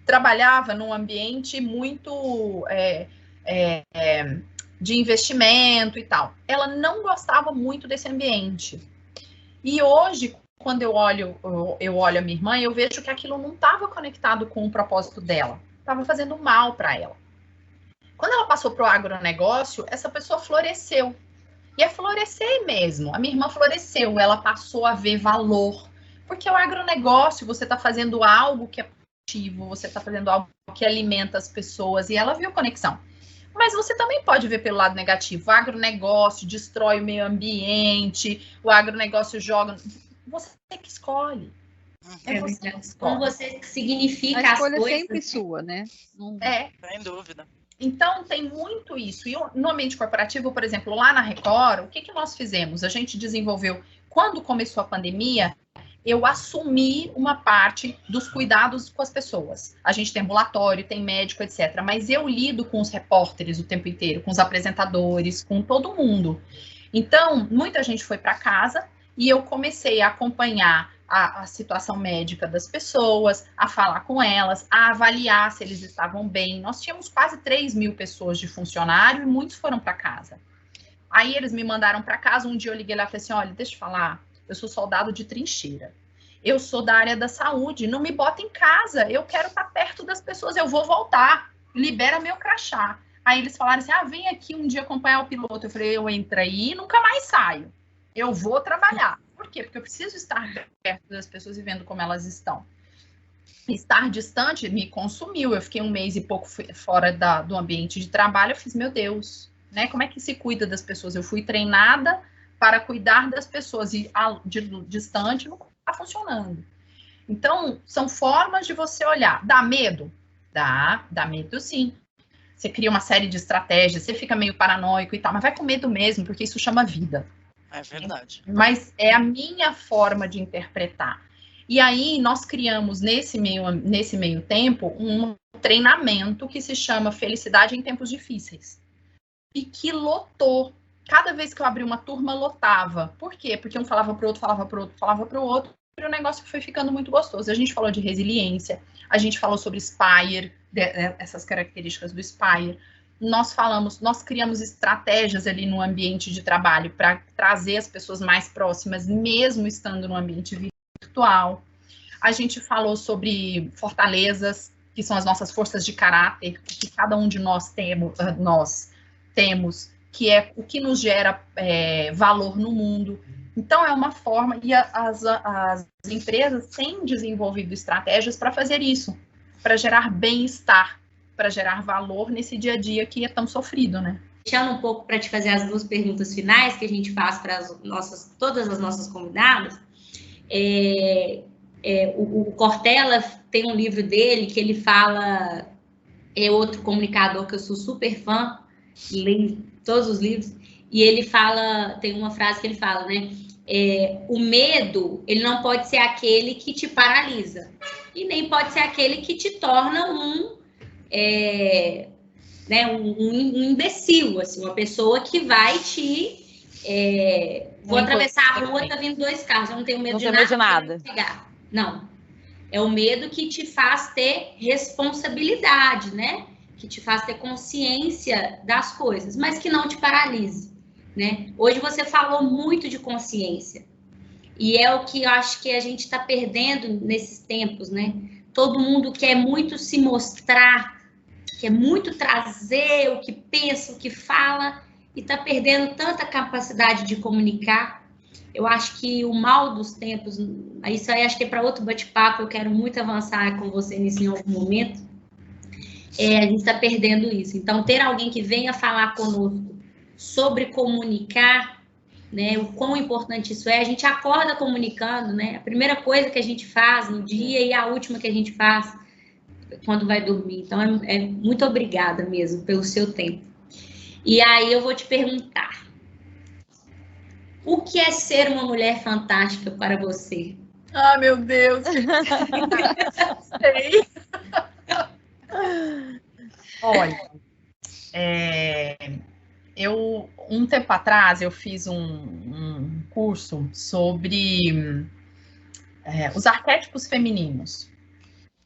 trabalhava num ambiente muito de investimento e tal. Ela não gostava muito desse ambiente. E hoje, quando eu olho a minha irmã, eu vejo que aquilo não estava conectado com o propósito dela. Estava fazendo mal para ela. Quando ela passou para o agronegócio, essa pessoa floresceu. E é florescer mesmo. A minha irmã floresceu, ela passou a ver valor. Porque o agronegócio, você está fazendo algo que é positivo, você está fazendo algo que alimenta as pessoas, e ela viu conexão. Mas você também pode ver pelo lado negativo. O agronegócio destrói o meio ambiente, o agronegócio joga... Você que escolhe. Você que escolhe. Como você significa as coisas. A escolha coisas. é sempre sua, né? Sem dúvida. Então, tem muito isso. E no ambiente corporativo, por exemplo, lá na Record, o que nós fizemos? A gente desenvolveu, quando começou a pandemia, eu assumi uma parte dos cuidados com as pessoas. A gente tem ambulatório, tem médico, etc. Mas eu lido com os repórteres o tempo inteiro, com os apresentadores, com todo mundo. Então, muita gente foi para casa e eu comecei a acompanhar a situação médica das pessoas, a falar com elas, a avaliar se eles estavam bem. Nós tínhamos quase 3.000 pessoas de funcionário e muitos foram para casa. Aí eles me mandaram para casa, um dia eu liguei lá e falei assim, olha, deixa eu falar, eu sou soldado de trincheira, eu sou da área da saúde, não me bota em casa, eu quero estar perto das pessoas, eu vou voltar, libera meu crachá. Aí eles falaram assim, vem aqui um dia acompanhar o piloto. Eu falei, eu entro aí e nunca mais saio, eu vou trabalhar. Por quê? Porque eu preciso estar perto das pessoas e vendo como elas estão. Estar distante me consumiu. Eu fiquei 1 mês e pouco fora do ambiente de trabalho. Eu fiz, meu Deus, né? Como é que se cuida das pessoas? Eu fui treinada para cuidar das pessoas e distante não está funcionando. Então, são formas de você olhar. Dá medo? Dá medo sim. Você cria uma série de estratégias, você fica meio paranoico e tal, mas vai com medo mesmo, porque isso chama vida. É verdade. Mas é a minha forma de interpretar. E aí nós criamos nesse meio tempo um treinamento que se chama Felicidade em Tempos Difíceis. E que lotou. Cada vez que eu abri uma turma, lotava. Por quê? Porque um falava para o outro, falava para o outro, e o negócio foi ficando muito gostoso. A gente falou de resiliência, a gente falou sobre Spire, essas características do Spire. Nós criamos estratégias ali no ambiente de trabalho para trazer as pessoas mais próximas, mesmo estando no ambiente virtual. A gente falou sobre fortalezas, que são as nossas forças de caráter, que cada um de nós temos, que é o que nos gera valor no mundo. Então, é uma forma, e as empresas têm desenvolvido estratégias para fazer isso, para gerar bem-estar, para gerar valor nesse dia a dia que é tão sofrido, né? Deixando um pouco para te fazer as 2 perguntas finais que a gente faz para todas as nossas convidadas. O Cortella tem um livro dele que ele fala, é outro comunicador que eu sou super fã, leio todos os livros, e ele fala, tem uma frase que ele fala, né? O medo, ele não pode ser aquele que te paralisa, e nem pode ser aquele que te torna um imbecil, assim, uma pessoa que vai te... vou atravessar a rua, tá vindo 2 carros, eu não tenho medo de nada. Não. É o medo que te faz ter responsabilidade, né? Que te faz ter consciência das coisas, mas que não te paralise, né? Hoje você falou muito de consciência, e é o que eu acho que a gente está perdendo nesses tempos, né? Todo mundo quer muito se mostrar, quer muito trazer o que pensa, o que fala, e está perdendo tanta capacidade de comunicar. Eu acho que o mal dos tempos, isso aí acho que é para outro bate-papo, eu quero muito avançar com você nisso em algum momento, a gente está perdendo isso. Então, ter alguém que venha falar conosco sobre comunicar, né, o quão importante isso é, a gente acorda comunicando, né, a primeira coisa que a gente faz no dia e a última que a gente faz quando vai dormir. Então, muito obrigada mesmo pelo seu tempo. E aí eu vou te perguntar, o que é ser uma mulher fantástica para você? Ah, meu Deus! Sei. Olha, um tempo atrás eu fiz um curso sobre os arquétipos femininos.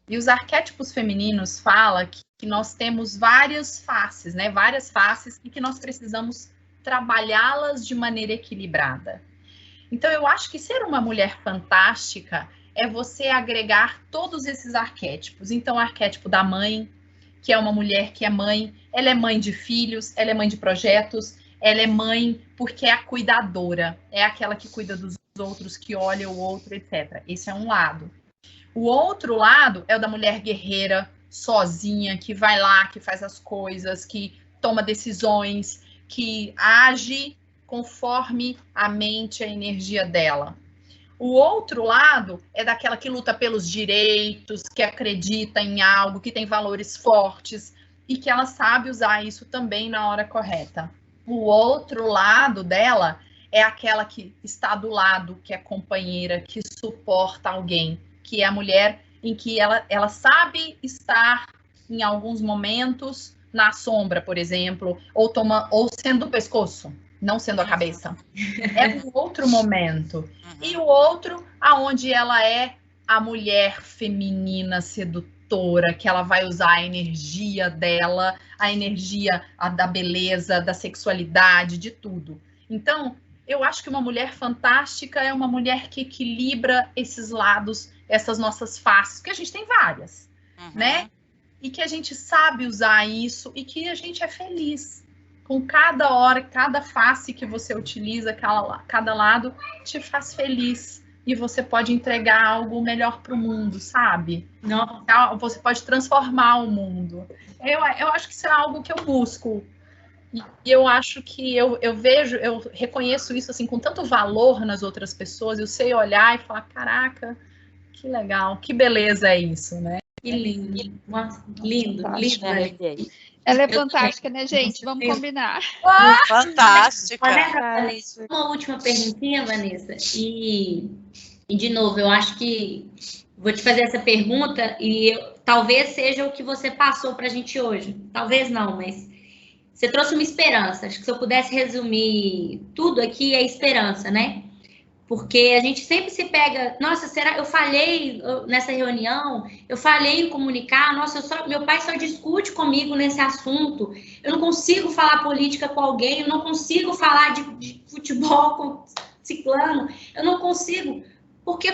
E os arquétipos femininos falam que nós temos várias faces, né? Várias faces e que nós precisamos trabalhá-las de maneira equilibrada. Então, eu acho que ser uma mulher fantástica é você agregar todos esses arquétipos. Então, o arquétipo da mãe, que é uma mulher que é mãe, ela é mãe de filhos, ela é mãe de projetos, ela é mãe porque é a cuidadora, é aquela que cuida dos outros, que olha o outro, etc. Esse é um lado. O outro lado é o da mulher guerreira, sozinha, que vai lá, que faz as coisas, que toma decisões, que age conforme a mente, a energia dela. O outro lado é daquela que luta pelos direitos, que acredita em algo, que tem valores fortes e que ela sabe usar isso também na hora correta. O outro lado dela é aquela que está do lado, que é companheira, que suporta alguém, que é a mulher em que ela sabe estar em alguns momentos na sombra, por exemplo, ou sendo o pescoço, não sendo a cabeça. É um outro momento. E o outro, aonde ela é a mulher feminina sedutora, que ela vai usar a energia dela, a energia da beleza, da sexualidade, de tudo. Então, eu acho que uma mulher fantástica é uma mulher que equilibra esses lados, essas nossas faces, porque a gente tem várias, né? E que a gente sabe usar isso e que a gente é feliz. Com cada hora, cada face que você utiliza, cada lado te faz feliz. E você pode entregar algo melhor para o mundo, sabe? Não. Você pode transformar o mundo. Eu acho que isso é algo que eu busco. E eu acho que eu reconheço isso assim com tanto valor nas outras pessoas. Eu sei olhar e falar, caraca, que legal, que beleza é isso, né? Que lindo. Lindo. Ela é fantástica, né, gente? Vamos combinar. Fantástica. Uma última perguntinha, Vanessa. E de novo, eu acho que vou te fazer essa pergunta e talvez seja o que você passou para a gente hoje. Talvez não, mas você trouxe uma esperança. Acho que se eu pudesse resumir tudo aqui, é esperança, né? Porque a gente sempre se pega, nossa, será eu falhei nessa reunião? Eu falhei em comunicar? Nossa, meu pai só discute comigo nesse assunto. Eu não consigo falar política com alguém, eu não consigo falar de futebol com ciclano, eu não consigo. Por que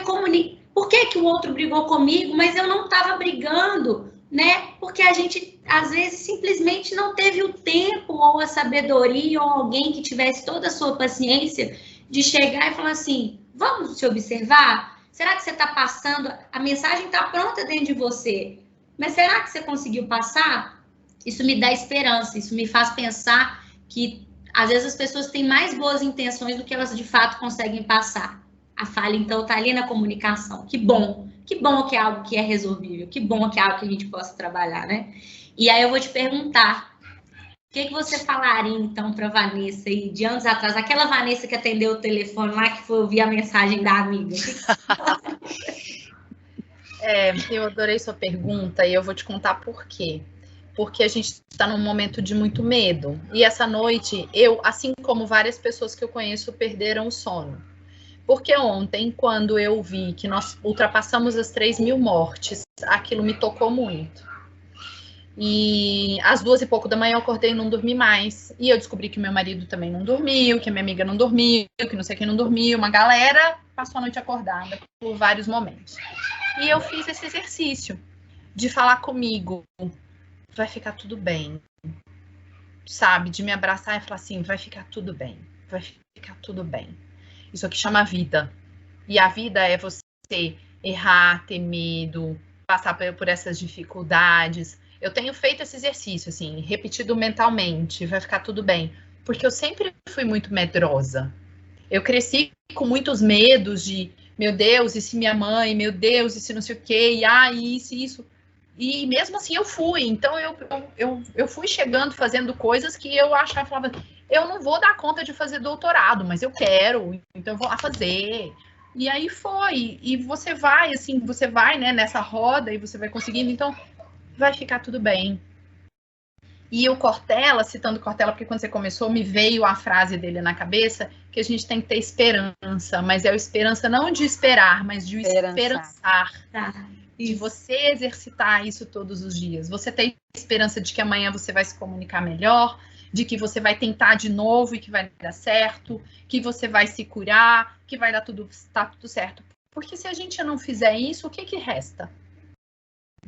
o outro brigou comigo, mas eu não estava brigando, né? Porque a gente, às vezes, simplesmente não teve o tempo ou a sabedoria ou alguém que tivesse toda a sua paciência de chegar e falar assim, vamos te observar? Será que você está passando? A mensagem está pronta dentro de você, mas será que você conseguiu passar? Isso me dá esperança, isso me faz pensar que, às vezes, as pessoas têm mais boas intenções do que elas, de fato, conseguem passar. A falha, então, está ali na comunicação. Que bom que é algo que é resolvível, que bom que é algo que a gente possa trabalhar, né? E aí eu vou te perguntar, que você falaria, então, para a Vanessa aí, de anos atrás? Aquela Vanessa que atendeu o telefone lá, que foi ouvir a mensagem da amiga. Eu adorei sua pergunta e eu vou te contar por quê. Porque a gente está num momento de muito medo. E essa noite, eu, assim como várias pessoas que eu conheço, perderam o sono. Porque ontem, quando eu vi que nós ultrapassamos as 3.000 mortes, aquilo me tocou muito. E às 2 e pouco da manhã eu acordei e não dormi mais. E eu descobri que meu marido também não dormiu, que a minha amiga não dormiu, que não sei quem não dormiu. Uma galera passou a noite acordada por vários momentos. E eu fiz esse exercício de falar comigo. Vai ficar tudo bem, sabe? De me abraçar e falar assim, vai ficar tudo bem, vai ficar tudo bem. Isso aqui chama vida. E a vida é você errar, ter medo, passar por essas dificuldades. Eu tenho feito esse exercício, assim, repetido mentalmente, vai ficar tudo bem. Porque eu sempre fui muito medrosa. Eu cresci com muitos medos de, meu Deus, e se minha mãe, meu Deus, e se não sei o quê, e isso. E mesmo assim eu fui, então eu fui chegando, fazendo coisas que eu achava, falava, eu não vou dar conta de fazer doutorado, mas eu quero, então eu vou lá fazer. E aí foi, e você vai, assim, né, nessa roda e você vai conseguindo, então vai ficar tudo bem. E o Cortella, citando Cortella, porque quando você começou, me veio a frase dele na cabeça, que a gente tem que ter esperança, mas é a esperança não de esperar, mas de esperançar. Tá. De você exercitar isso todos os dias. Você tem esperança de que amanhã você vai se comunicar melhor, de que você vai tentar de novo e que vai dar certo, que você vai se curar, que vai dar tudo certo. Porque se a gente não fizer isso, o que resta?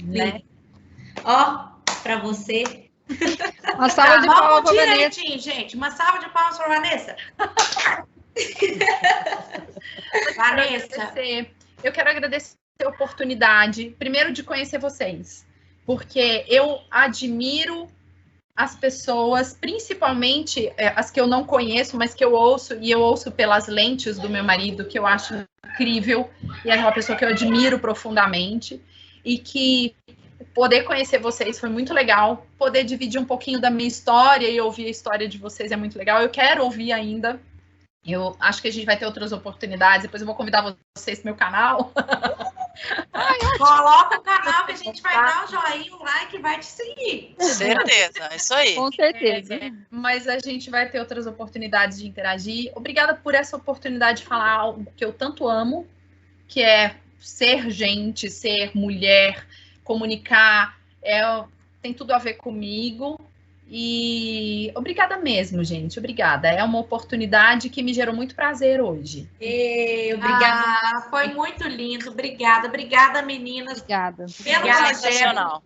Né? Ó, para você. Uma salva de palmas para Vanessa. Gente, uma salva de palmas para Vanessa. Vanessa. Eu quero agradecer a oportunidade, primeiro de conhecer vocês, porque eu admiro as pessoas, principalmente as que eu não conheço, mas que eu ouço, e eu ouço pelas lentes do meu marido, que eu acho incrível, e é uma pessoa que eu admiro profundamente, e que poder conhecer vocês foi muito legal, poder dividir um pouquinho da minha história e ouvir a história de vocês é muito legal, eu quero ouvir ainda. Eu acho que a gente vai ter outras oportunidades. Depois eu vou convidar vocês para o meu canal. Coloca o canal que a gente vai dar um joinha, um like e vai te seguir. Certeza, isso aí. Com certeza. Mas a gente vai ter outras oportunidades de interagir. Obrigada por essa oportunidade de falar algo que eu tanto amo, que é ser gente, ser mulher, comunicar. Tem tudo a ver comigo. E obrigada mesmo, gente. Obrigada. É uma oportunidade que me gerou muito prazer hoje. Obrigada. Foi muito lindo. Obrigada, meninas. Obrigada. Pelo projeto. Sensacional.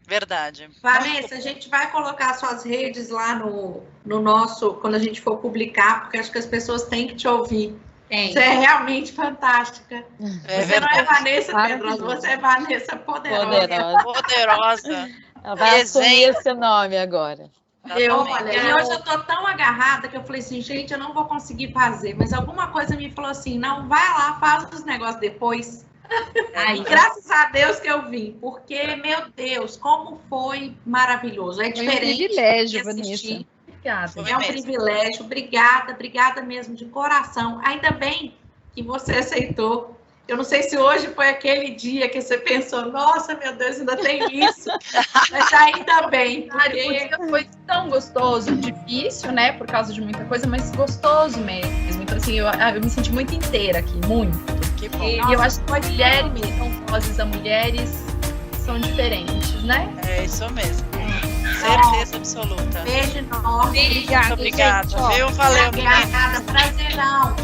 Verdade. Vanessa, a gente vai colocar suas redes lá no nosso, quando a gente for publicar, porque acho que as pessoas têm que te ouvir. Você é realmente fantástica. Você não é Vanessa Pedrosa, você é Vanessa Poderosa. Ela vai assumir esse nome agora. E hoje eu tô tão agarrada que eu falei assim, gente, eu não vou conseguir fazer. Mas alguma coisa me falou assim, não, vai lá, faz os negócios depois. Aí, graças a Deus que eu vim, porque, meu Deus, como foi maravilhoso. É diferente. É um privilégio, Vanessa. Obrigada. É um privilégio. Obrigada mesmo, de coração. Ainda bem que você aceitou. Eu não sei se hoje foi aquele dia que você pensou, nossa, meu Deus, ainda tem isso. Mas ainda bem. Porque foi tão gostoso, difícil, né, por causa de muita coisa, mas gostoso mesmo. Então, assim, eu me senti muito inteira aqui, muito. Que bom. E eu acho que mulheres que são vozes a mulheres são diferentes, né? É isso mesmo. Certeza absoluta. Beijo enorme. Muito obrigada, viu? Valeu, obrigada. Prazerão.